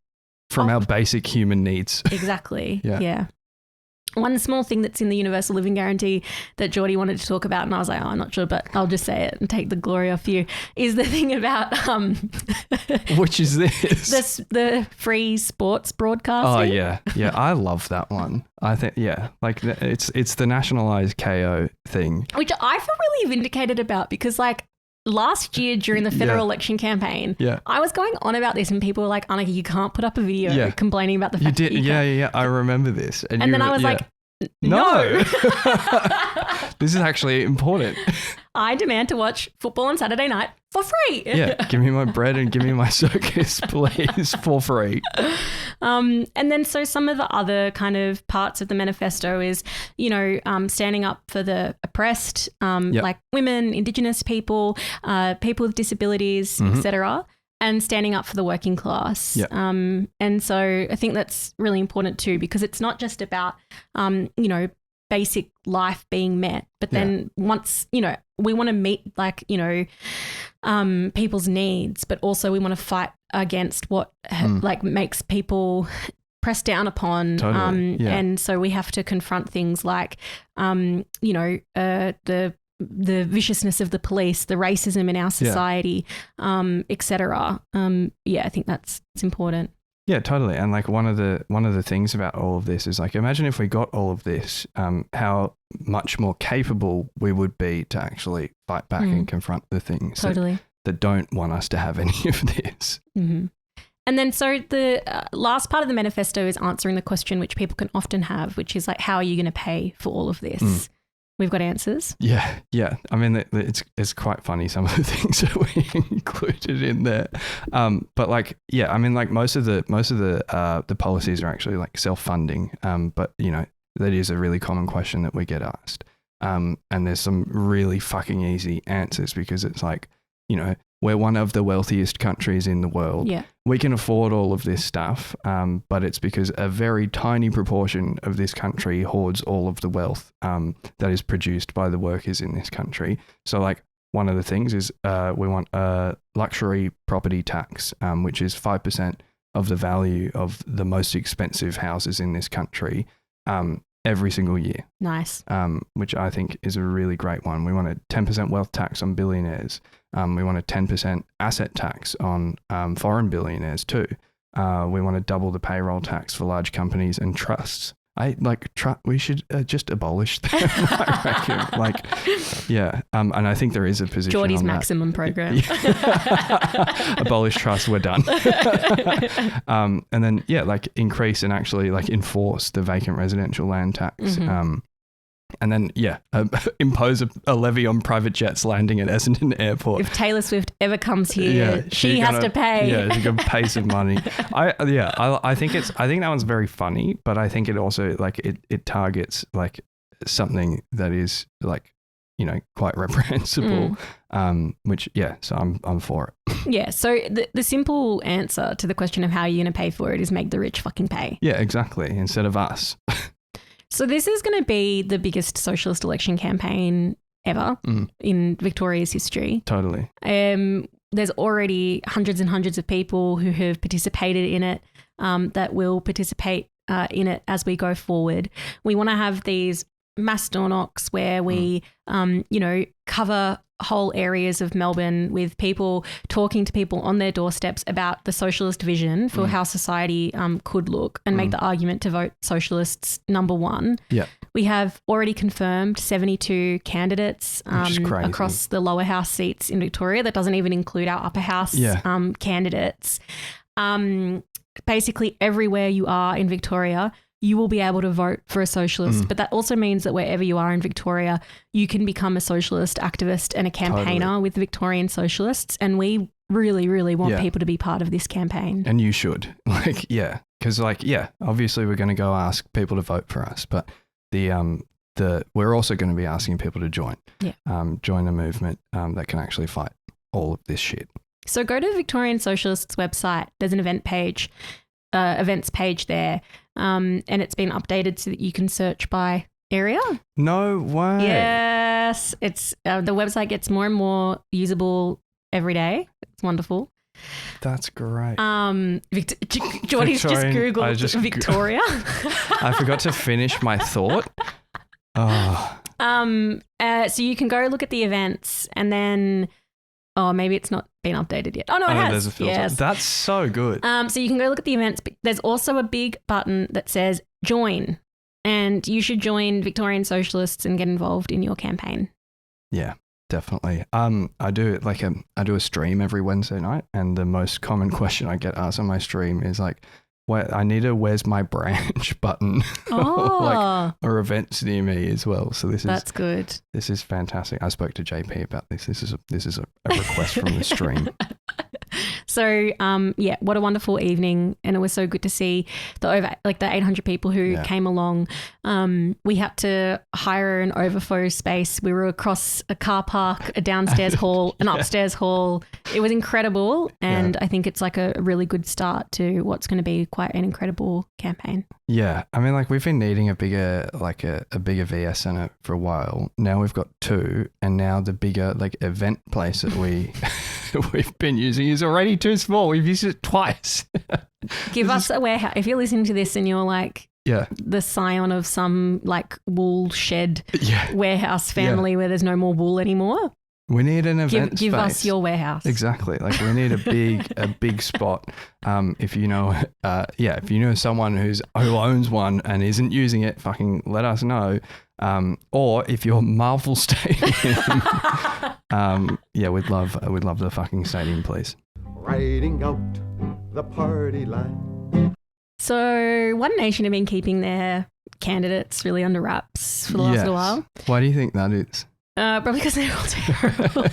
From our basic human needs. Exactly. Yeah. One small thing that's in the Universal Living Guarantee that Jordy wanted to talk about, and I was like, oh, I'm not sure, but I'll just say it and take the glory off you, is the thing about... Which is this? The free sports broadcasting. Oh, yeah. Yeah, I love that one. I think, like it's the nationalised KO thing. Which I feel really vindicated about because like last year during the federal election campaign, I was going on about this and people were like, Anneke, you can't put up a video complaining about the fact that you can't. Yeah. I remember this. And then I was like, no. This is actually important. I demand to watch football on Saturday night for free. Yeah, give me my bread and give me my circus, please, for free. And then so some of the other kind of parts of the manifesto is, standing up for the oppressed, like women, Indigenous people, people with disabilities, etc., and standing up for the working class. Yep. And so I think that's really important too, because it's not just about, basic life being met, but then once, we want to meet people's needs, but also we want to fight against what makes people pressed down upon. Totally. And so we have to confront things like, the viciousness of the police, the racism in our society, etc. I think it's important. Yeah, totally. And like one of the things about all of this is like, imagine if we got all of this, how much more capable we would be to actually fight back and confront the things that don't want us to have any of this. Mm-hmm. And then so the last part of the manifesto is answering the question which people can often have, which is like, how are you going to pay for all of this? We've got answers. Yeah. I mean, it's quite funny, some of the things that we included in there. But like, I mean, like most of the policies are actually like self-funding. But that is a really common question that we get asked. And there's some really fucking easy answers because it's like, we're one of the wealthiest countries in the world. Yeah. We can afford all of this stuff, but it's because a very tiny proportion of this country hoards all of the wealth that is produced by the workers in this country. So like one of the things is we want a luxury property tax, which is 5% of the value of the most expensive houses in this country every single year. Nice. Which I think is a really great one. We want a 10% wealth tax on billionaires. We want a 10% asset tax on foreign billionaires too. We want to double the payroll tax for large companies and trusts. We should just abolish them, I reckon. And I think there is a position Jordy's on maximum that. program. Abolish trusts, we're done. And then, increase and actually enforce the vacant residential land tax. And then, impose a levy on private jets landing at Essendon Airport. If Taylor Swift ever comes here, she has to pay. Yeah, she can pay some money. I think that one's very funny, but I think it also it targets something that is quite reprehensible. So I'm for it. Yeah. So the simple answer to the question of how you're going to pay for it is make the rich fucking pay. Yeah, exactly. Instead of us. So this is going to be the biggest socialist election campaign ever in Victoria's history. Totally. There's already hundreds and hundreds of people who have participated in it, that will participate in it as we go forward. We want to have these mass door knocks where we, cover whole areas of Melbourne with people talking to people on their doorsteps about the socialist vision for how society could look and make the argument to vote socialists number one. Yeah. We have already confirmed 72 candidates across the lower house seats in Victoria. That doesn't even include our upper house candidates. Basically everywhere you are in Victoria, you will be able to vote for a socialist. But that also means that wherever you are in Victoria, you can become a socialist activist and a campaigner with the Victorian Socialists. And we really, really want people to be part of this campaign. And you should. Because obviously we're going to go ask people to vote for us, but we're also going to be asking people to join. Yeah. Join a movement that can actually fight all of this shit. So go to Victorian Socialists' website. There's an event page. events page there, and it's been updated so that you can search by area. No way. Yes, it's the website gets more and more usable every day. It's wonderful. That's great. Jordy's just Googled Victoria. I forgot to finish my thought. Oh. So you can go look at the events and then, maybe it's not been updated yet. Oh, no, it has. There's a filter. Yes. That's so good. So you can go look at the events, but there's also a big button that says join, and you should join Victorian Socialists and get involved in your campaign. Yeah, definitely. I do a stream every Wednesday night, and the most common question I get asked on my stream is like, I need a "Where's my branch" button, or events near me as well. So that's good. This is fantastic. I spoke to JP about this. This is a request from the stream. So, what a wonderful evening, and it was so good to see the 800 people who came along. We had to hire an overflow space. We were across a car park, a downstairs hall, an upstairs hall. It was incredible, and I think it's like a really good start to what's going to be quite an incredible campaign. Yeah, I mean, like we've been needing a bigger VS centre for a while. Now we've got 2, and now the bigger event place that we've been using is already too small. We've used it twice. Give us a warehouse. If you're listening to this and you're like the scion of some wool shed warehouse family where there's no more wool anymore, we need an event give space. us your warehouse. Exactly. We need a big spot. If you know someone who owns one and isn't using it, fucking let us know. Or if you're Marvel Stadium, we'd love the fucking stadium, please. Riding out the party line. So One Nation have been keeping their candidates really under wraps for the last little while. Why do you think that is? Probably because they're all terrible.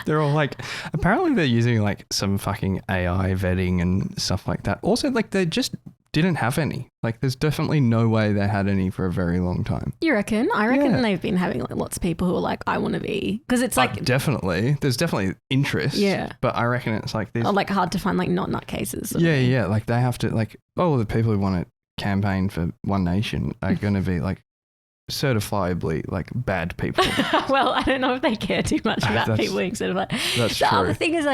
They're all apparently they're using some fucking AI vetting and stuff like that. Also, they just didn't have any. There's definitely no way they had any for a very long time. You reckon? I reckon they've been having lots of people who are like, I want to be, because it's definitely. There's definitely interest. Yeah. But I reckon it's these. Hard to find not nutcases. Yeah. They have to the people who want to campaign for One Nation are going to be certifiably bad people. Well, I don't know if they care too much about people being certified. That's the true. other thing is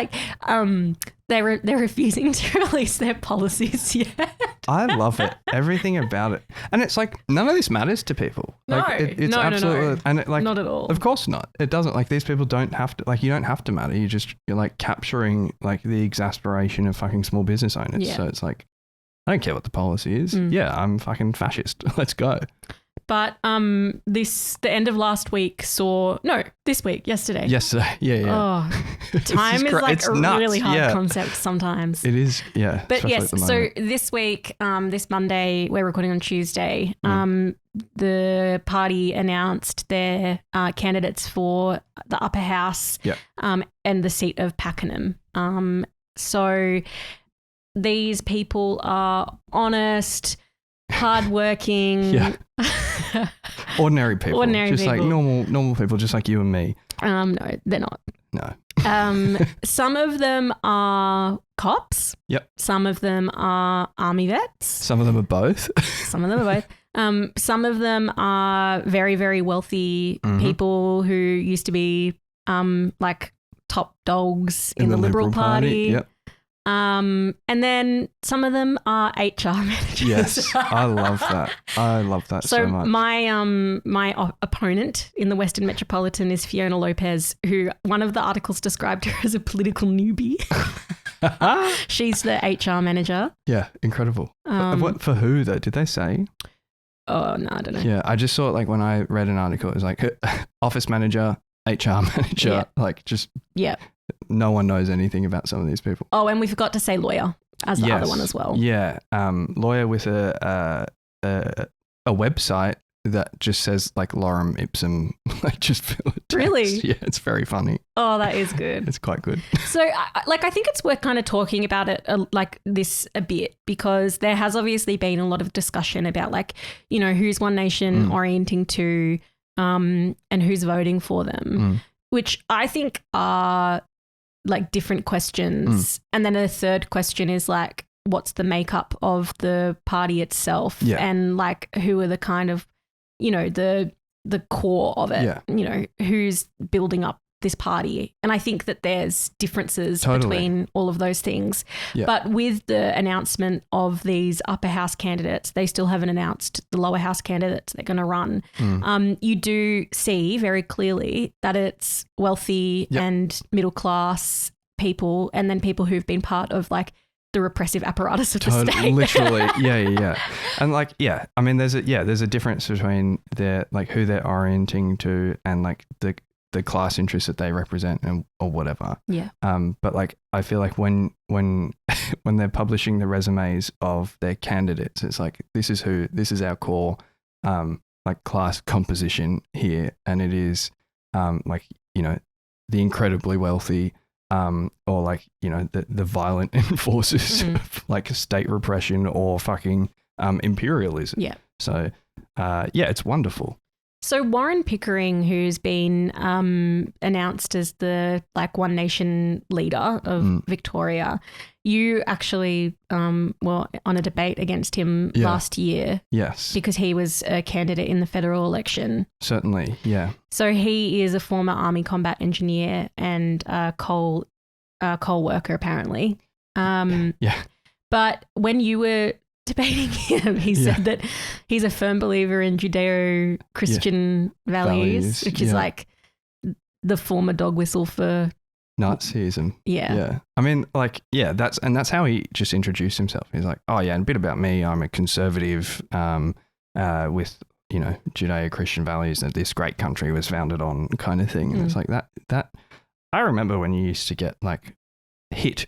they're refusing to release their policies yet. I love it. Everything about it. And it's none of this matters to people. It's absolutely no. And not at all. Of course not. It doesn't. These people don't have to you don't have to matter. You're capturing the exasperation of fucking small business owners. Yeah. So it's I don't care what the policy is. Yeah, I'm fucking fascist. Let's go. But the end of last week yesterday. Yesterday, yeah. Oh, time is it's a nuts. really hard concept sometimes. It is, yeah. But yes, so this week, this Monday, we're recording on Tuesday, the party announced their candidates for the upper house and the seat of Pakenham. So these people are honest, hardworking, ordinary people, normal people, just like you and me. No, they're not. No. Some of them are cops. Yep. Some of them are army vets. Some of them are both. Some of them are both. Some of them are very, very wealthy people who used to be top dogs in the Liberal Party. Yep. And then some of them are HR managers. Yes, I love that. So much. My opponent in the Western Metropolitan is Fiona Lopez, who one of the articles described her as a political newbie. She's the HR manager. Yeah, incredible. What for who though? Did they say? Oh no, I don't know. Yeah, I just saw it when I read an article. It was office manager, HR manager, no one knows anything about some of these people. Oh, and we forgot to say lawyer as the other one as well. Yeah, lawyer with a website that just says lorem ipsum, just fill it. Really? Yeah, it's very funny. Oh, that is good. It's quite good. So, I think it's worth kind of talking about it this a bit, because there has obviously been a lot of discussion about who's One Nation orienting to, and who's voting for them, which I think are different questions. And then a third question is what's the makeup of the party itself and like who are the kind of, you know, the core of it, you know, who's building up this party. And I think that there's differences between all of those things. Yeah. But with the announcement of these upper house candidates, they still haven't announced the lower house candidates they're going to run. You do see very clearly that it's wealthy and middle class people, and then people who've been part of like the repressive apparatus of the state. Literally. Yeah. And like, I mean, there's a difference between their like who they're orienting to and like the class interests that they represent or whatever. Yeah. But like, I feel like when they're publishing the resumes of their candidates, it's like, this is our core, like class composition here. And it is, like, you know, the incredibly wealthy, or like, you know, the violent enforcers of like state repression or fucking, imperialism. Yeah. So, it's wonderful. So Warren Pickering, who's been announced as the like One Nation leader of Victoria, you actually were on a debate against him last year. Yes. Because he was a candidate in the federal election. Certainly, yeah. So he is a former Army combat engineer and coal worker, apparently. But when you were debating him, he said that he's a firm believer in Judeo-Christian values, which is like the former dog whistle for Nazism. Yeah. I mean, like, that's how he just introduced himself. He's like, oh yeah, and a bit about me. I'm a conservative with, you know, Judeo-Christian values that this great country was founded on, kind of thing. And it's like that. I remember when you used to get like hit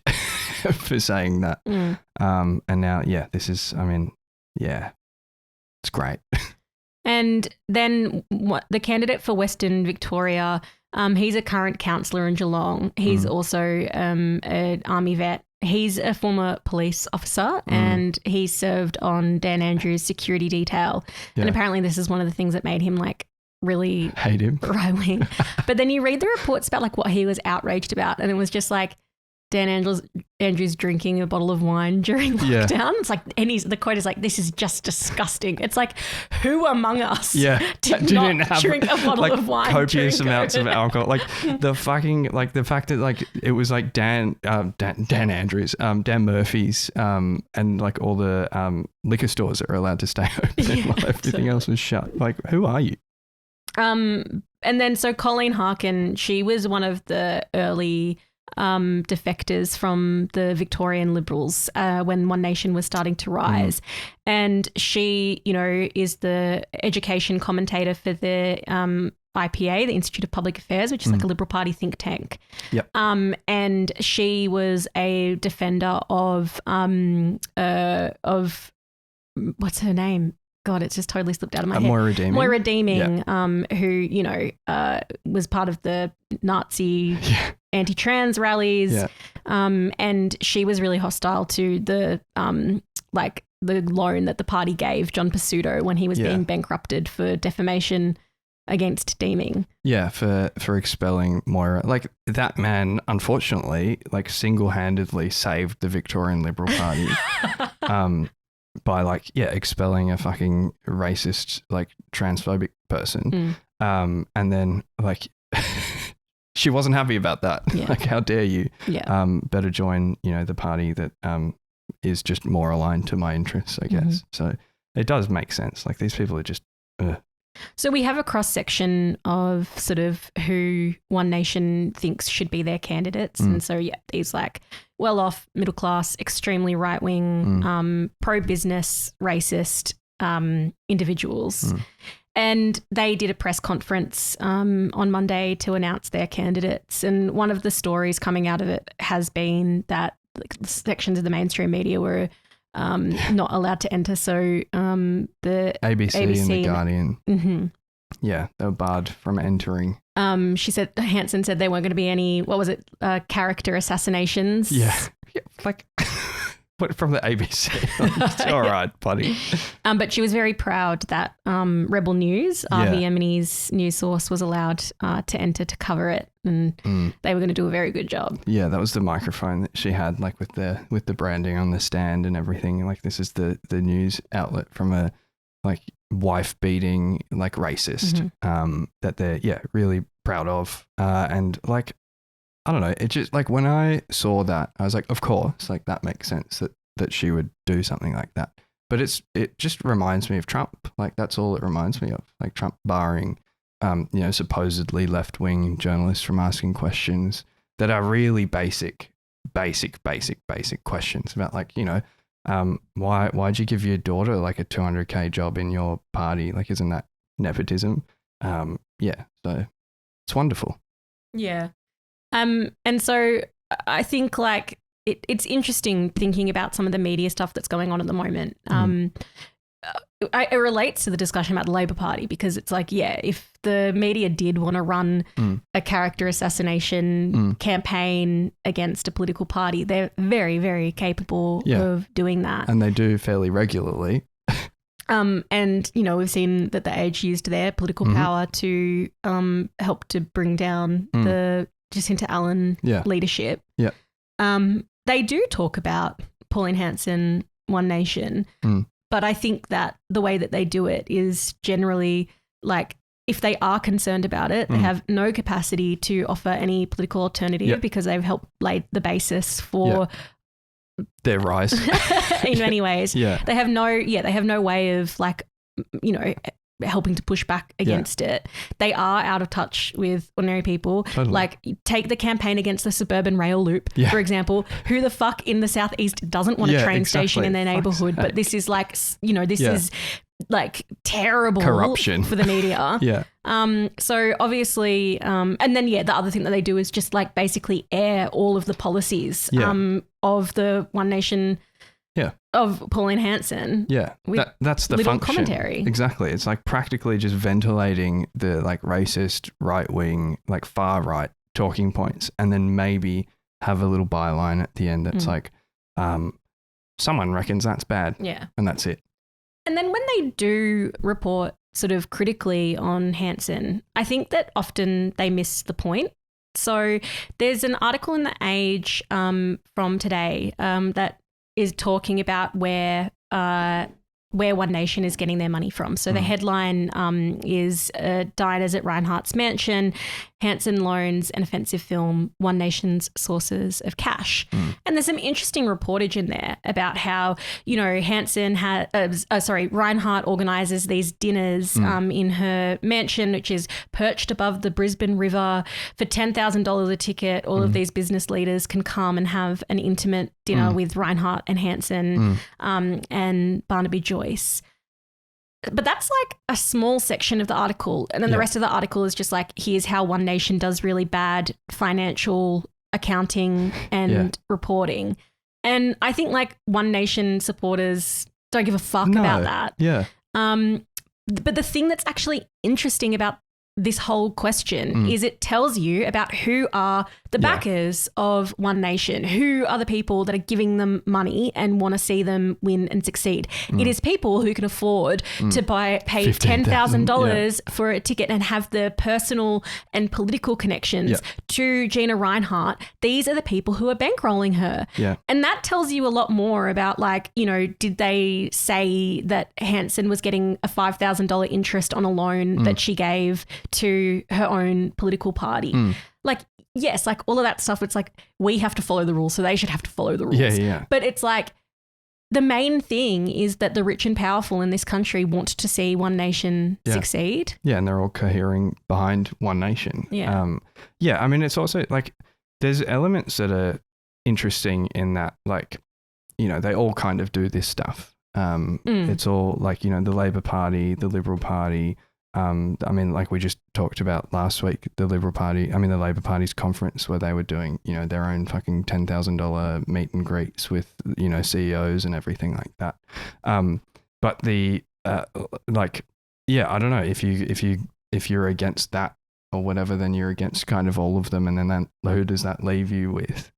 for saying that. And now, this is, I mean, it's great. And then the candidate for Western Victoria, he's a current councillor in Geelong. He's also an army vet. He's a former police officer and he served on Dan Andrews' security detail. And apparently this is one of the things that made him like really hate him, right wing. But then you read the reports about like what he was outraged about, and it was just like Dan Andrews drinking a bottle of wine during lockdown. It's like, and the quote is like, "This is just disgusting." It's like, who among us didn't drink a bottle of wine? Copious amounts of alcohol. Like the fucking, like the fact that like it was like Dan Andrews, Dan Murphy's, and like all the liquor stores that are allowed to stay open while everything else was shut. Like, who are you? And then so Colleen Harkin, she was one of the early defectors from the Victorian Liberals when One Nation was starting to rise. And she, you know, is the education commentator for the IPA, the Institute of Public Affairs, which is like a Liberal Party think tank. Yep. And she was a defender of what's her name? God, it's just totally slipped out of my head. Moira Deeming, who, you know, was part of the Nazi anti-trans rallies. And she was really hostile to the like the loan that the party gave John Pizzuto when he was being bankrupted for defamation against Deeming. Yeah, for expelling Moira. Like that man, unfortunately, like single-handedly saved the Victorian Liberal Party. By like, expelling a fucking racist, like transphobic person. And then like, she wasn't happy about that. Like, how dare you? Better join, you know, the party that is just more aligned to my interests, I guess. So it does make sense. Like these people are just, So we have a cross-section of sort of who One Nation thinks should be their candidates. And so, these like well-off, middle-class, extremely right-wing, pro-business, racist individuals. And they did a press conference on Monday to announce their candidates. And one of the stories coming out of it has been that sections of the mainstream media were not allowed to enter. So the ABC and the Guardian, they were barred from entering. She said, Hanson said there weren't going to be any, what was it, character assassinations. Yeah. Like, What, from the ABC? It's all right, buddy. But she was very proud that Rebel News, RVMN's news source, was allowed to enter to cover it, and they were going to do a very good job. Yeah, that was the microphone that she had, like with the branding on the stand and everything. Like, this is the news outlet from a like wife beating like racist that they're really proud of. And like, I don't know, it just like when I saw that, I was like, of course, like that makes sense that she would do something like that. But it just reminds me of Trump. Like, that's all it reminds me of. Like, Trump barring, supposedly left-wing journalists from asking questions that are really basic questions about, like, why'd you give your daughter like a $200K job in your party? Like, isn't that nepotism? So it's wonderful. Yeah. And so I think like it's interesting thinking about some of the media stuff that's going on at the moment. It relates to the discussion about the Labor Party, because it's like, if the media did want to run a character assassination campaign against a political party, they're very, very capable of doing that. And they do fairly regularly. And, we've seen that the Age used their political power to help to bring down the Jacinta Allen leadership. Yeah. They do talk about Pauline Hanson, One Nation, but I think that the way that they do it is generally like, if they are concerned about it, they have no capacity to offer any political alternative because they've helped lay the basis for their rise in many ways. They have no way of like, helping to push back against it. They are out of touch with ordinary people. Totally. Like, take the campaign against the suburban rail loop, for example. Who the fuck in the southeast doesn't want a train station in their neighborhood? But this is like, this is like terrible corruption for the media. So obviously, and then the other thing that they do is just like basically air all of the policies of the One Nation. Of Pauline Hanson. That's the little function. Commentary. Exactly. It's like practically just ventilating the like racist, right wing, like far right talking points, and then maybe have a little byline at the end that's like, someone reckons that's bad. And that's it. And then when they do report sort of critically on Hanson, I think that often they miss the point. So there's an article in The Age from today that is talking about where One Nation is getting their money from. So the headline is Diners at Reinhardt's Mansion, Hanson loans an offensive film, One Nation's sources of cash. And there's some interesting reportage in there about how, Reinhardt organises these dinners in her mansion, which is perched above the Brisbane River. For $10,000 a ticket, all of these business leaders can come and have an intimate dinner with Reinhardt and Hanson and Barnaby Joyce. But that's like a small section of the article. And then the rest of the article is just like, here's how One Nation does really bad financial accounting and reporting. And I think like One Nation supporters don't give a fuck about that. But the thing that's actually interesting about this whole question is it tells you about who are the backers of One Nation, who are the people that are giving them money and want to see them win and succeed. It is people who can afford to pay $10,000 for a ticket and have the personal and political connections to Gina Reinhardt. These are the people who are bankrolling her. And that tells you a lot more about like, did they say that Hanson was getting a $5,000 interest on a loan that she gave to her own political party? Like, yes, like all of that stuff, it's like we have to follow the rules, so they should have to follow the rules. But it's like the main thing is that the rich and powerful in this country want to see One Nation succeed. And they're all cohering behind One Nation. I mean, it's also like there's elements that are interesting in that, like, they all kind of do this stuff. It's all like, the Labor Party, the Liberal Party. I mean, like we just talked about last week, the Labor Party's conference where they were doing, their own fucking $10,000 meet and greets with, CEOs and everything like that. But the, I don't know, if you're against that or whatever, then you're against kind of all of them. And then who does that leave you with?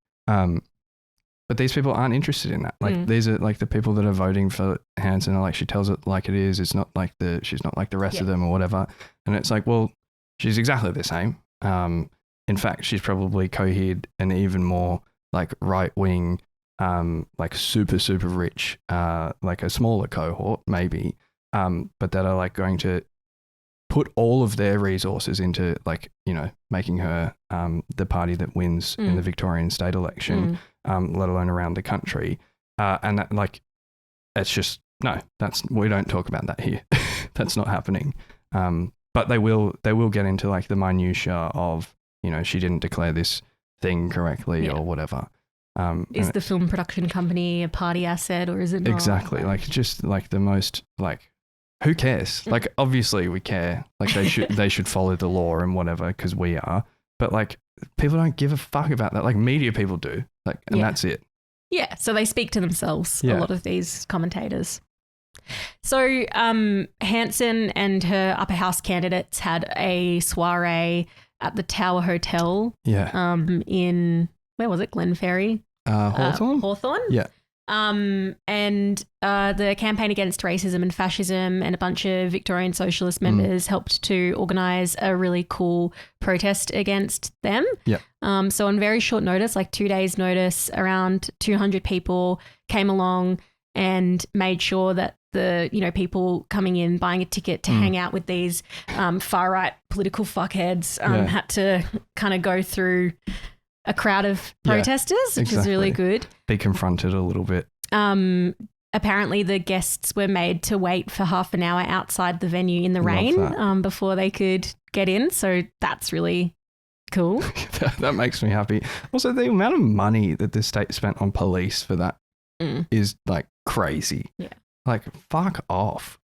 But these people aren't interested in that. Like these are like the people that are voting for Hanson are like, she tells it like it is. It's not like she's not like the rest of them or whatever. And it's like, well, she's exactly the same. In fact, she's probably cohered an even more like right wing, like super, super rich, like a smaller cohort maybe, but that are like going to put all of their resources into like, making her the party that wins in the Victorian state election, let alone around the country. And that, like, it's just, no, we don't talk about that here. That's not happening. But they will get into like the minutiae of, she didn't declare this thing correctly or whatever. Is the film production company a party asset or is it not? Exactly. Like just like the most like, who cares? Like, obviously we care. Like they should follow the law and whatever because we are. But like people don't give a fuck about that. Like media people do. Like, and that's it. Yeah. So they speak to themselves. A lot of these commentators. So Hanson and her upper house candidates had a soiree at the Tower Hotel. Yeah. In where was it? Glenferrie. Hawthorne. Hawthorne. Yeah. And the Campaign Against Racism and Fascism and a bunch of Victorian Socialist members helped to organise a really cool protest against them. Yeah. So on very short notice, like 2 days notice, around 200 people came along and made sure that the, people coming in, buying a ticket to hang out with these far-right political fuckheads had to kind of go through a crowd of protesters, which is really good. Be confronted a little bit. Apparently the guests were made to wait for half an hour outside the venue in the rain before they could get in. So that's really cool. That makes me happy. Also, the amount of money that the state spent on police for that is like crazy. Yeah. Like, fuck off.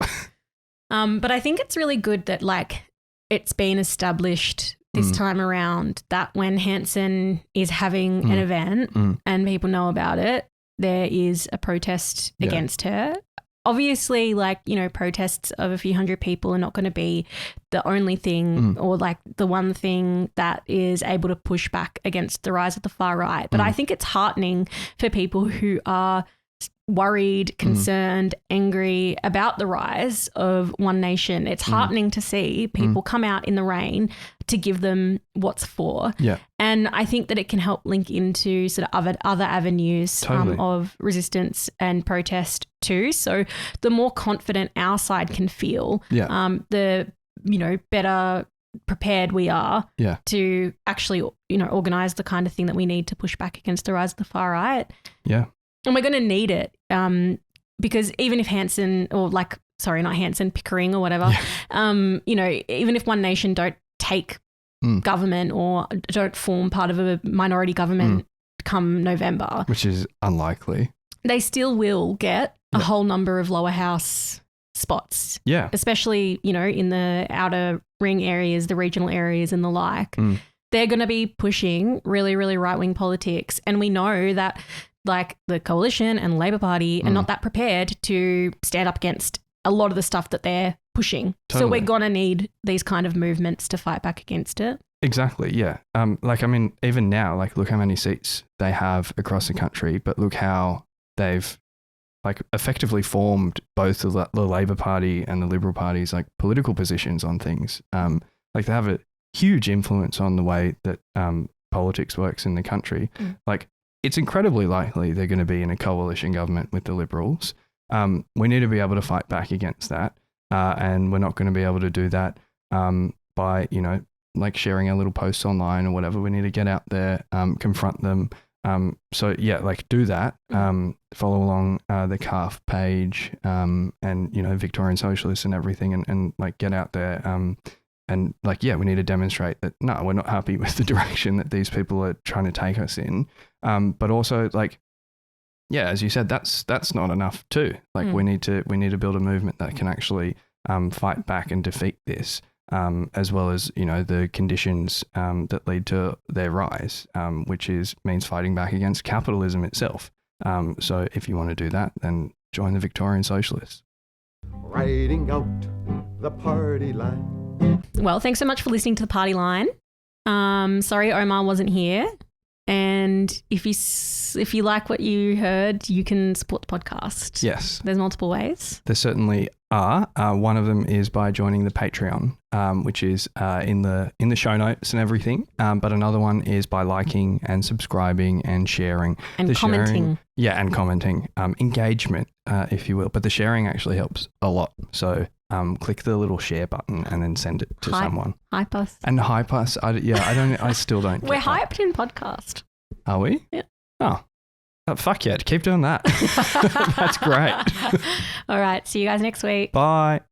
But I think it's really good that like it's been established this time around that when Hanson is having an event and people know about it, there is a protest against her. Obviously, like, protests of a few hundred people are not going to be the only thing or like the one thing that is able to push back against the rise of the far right. But I think it's heartening for people who are worried, concerned, angry about the rise of One Nation. It's heartening to see people come out in the rain to give them what's for. Yeah. And I think that it can help link into sort of other avenues of resistance and protest too. So the more confident our side can feel, the better prepared we are to actually, organise the kind of thing that we need to push back against the rise of the far right. Yeah. And we're going to need it because even if Hanson Pickering or whatever, even if One Nation don't take government or don't form part of a minority government come November. Which is unlikely. They still will get a whole number of lower house spots. Yeah. Especially, in the outer ring areas, the regional areas and the like. They're going to be pushing really, really right-wing politics. And we know that like the Coalition and Labor Party are not that prepared to stand up against a lot of the stuff that they're pushing. Totally. So we're going to need these kind of movements to fight back against it. Exactly, yeah. Even now, like, look how many seats they have across the country, but look how they've like effectively formed both the Labor Party and the Liberal Party's like political positions on things. Like they have a huge influence on the way that politics works in the country. Like, it's incredibly likely they're going to be in a coalition government with the Liberals. We need to be able to fight back against that. And we're not going to be able to do that by, like sharing our little posts online or whatever. We need to get out there, confront them. Do that. Follow along the Kath page and, Victorian Socialists and everything and like get out there. We need to demonstrate that, no, we're not happy with the direction that these people are trying to take us in. But also, as you said, that's not enough too. Like we need to build a movement that can actually fight back and defeat this, as well as, the conditions that lead to their rise, which means fighting back against capitalism itself. So if you want to do that, then join the Victorian Socialists. Riding out the party line. Well, thanks so much for listening to The Party Line. Sorry Omar wasn't here. And if you guess if you like what you heard, you can support the podcast. Yes. There's multiple ways. There certainly are. One of them is by joining the Patreon, which is in the show notes and everything. But another one is by liking and subscribing and sharing. And commenting. And commenting. Engagement, if you will. But the sharing actually helps a lot. So click the little share button and then send it to someone. Hype us. And hype us. I still don't We're get that. hyped in podcast. Are we? Yeah. Oh, fuck yeah. Keep doing that. That's great. All right. See you guys next week. Bye.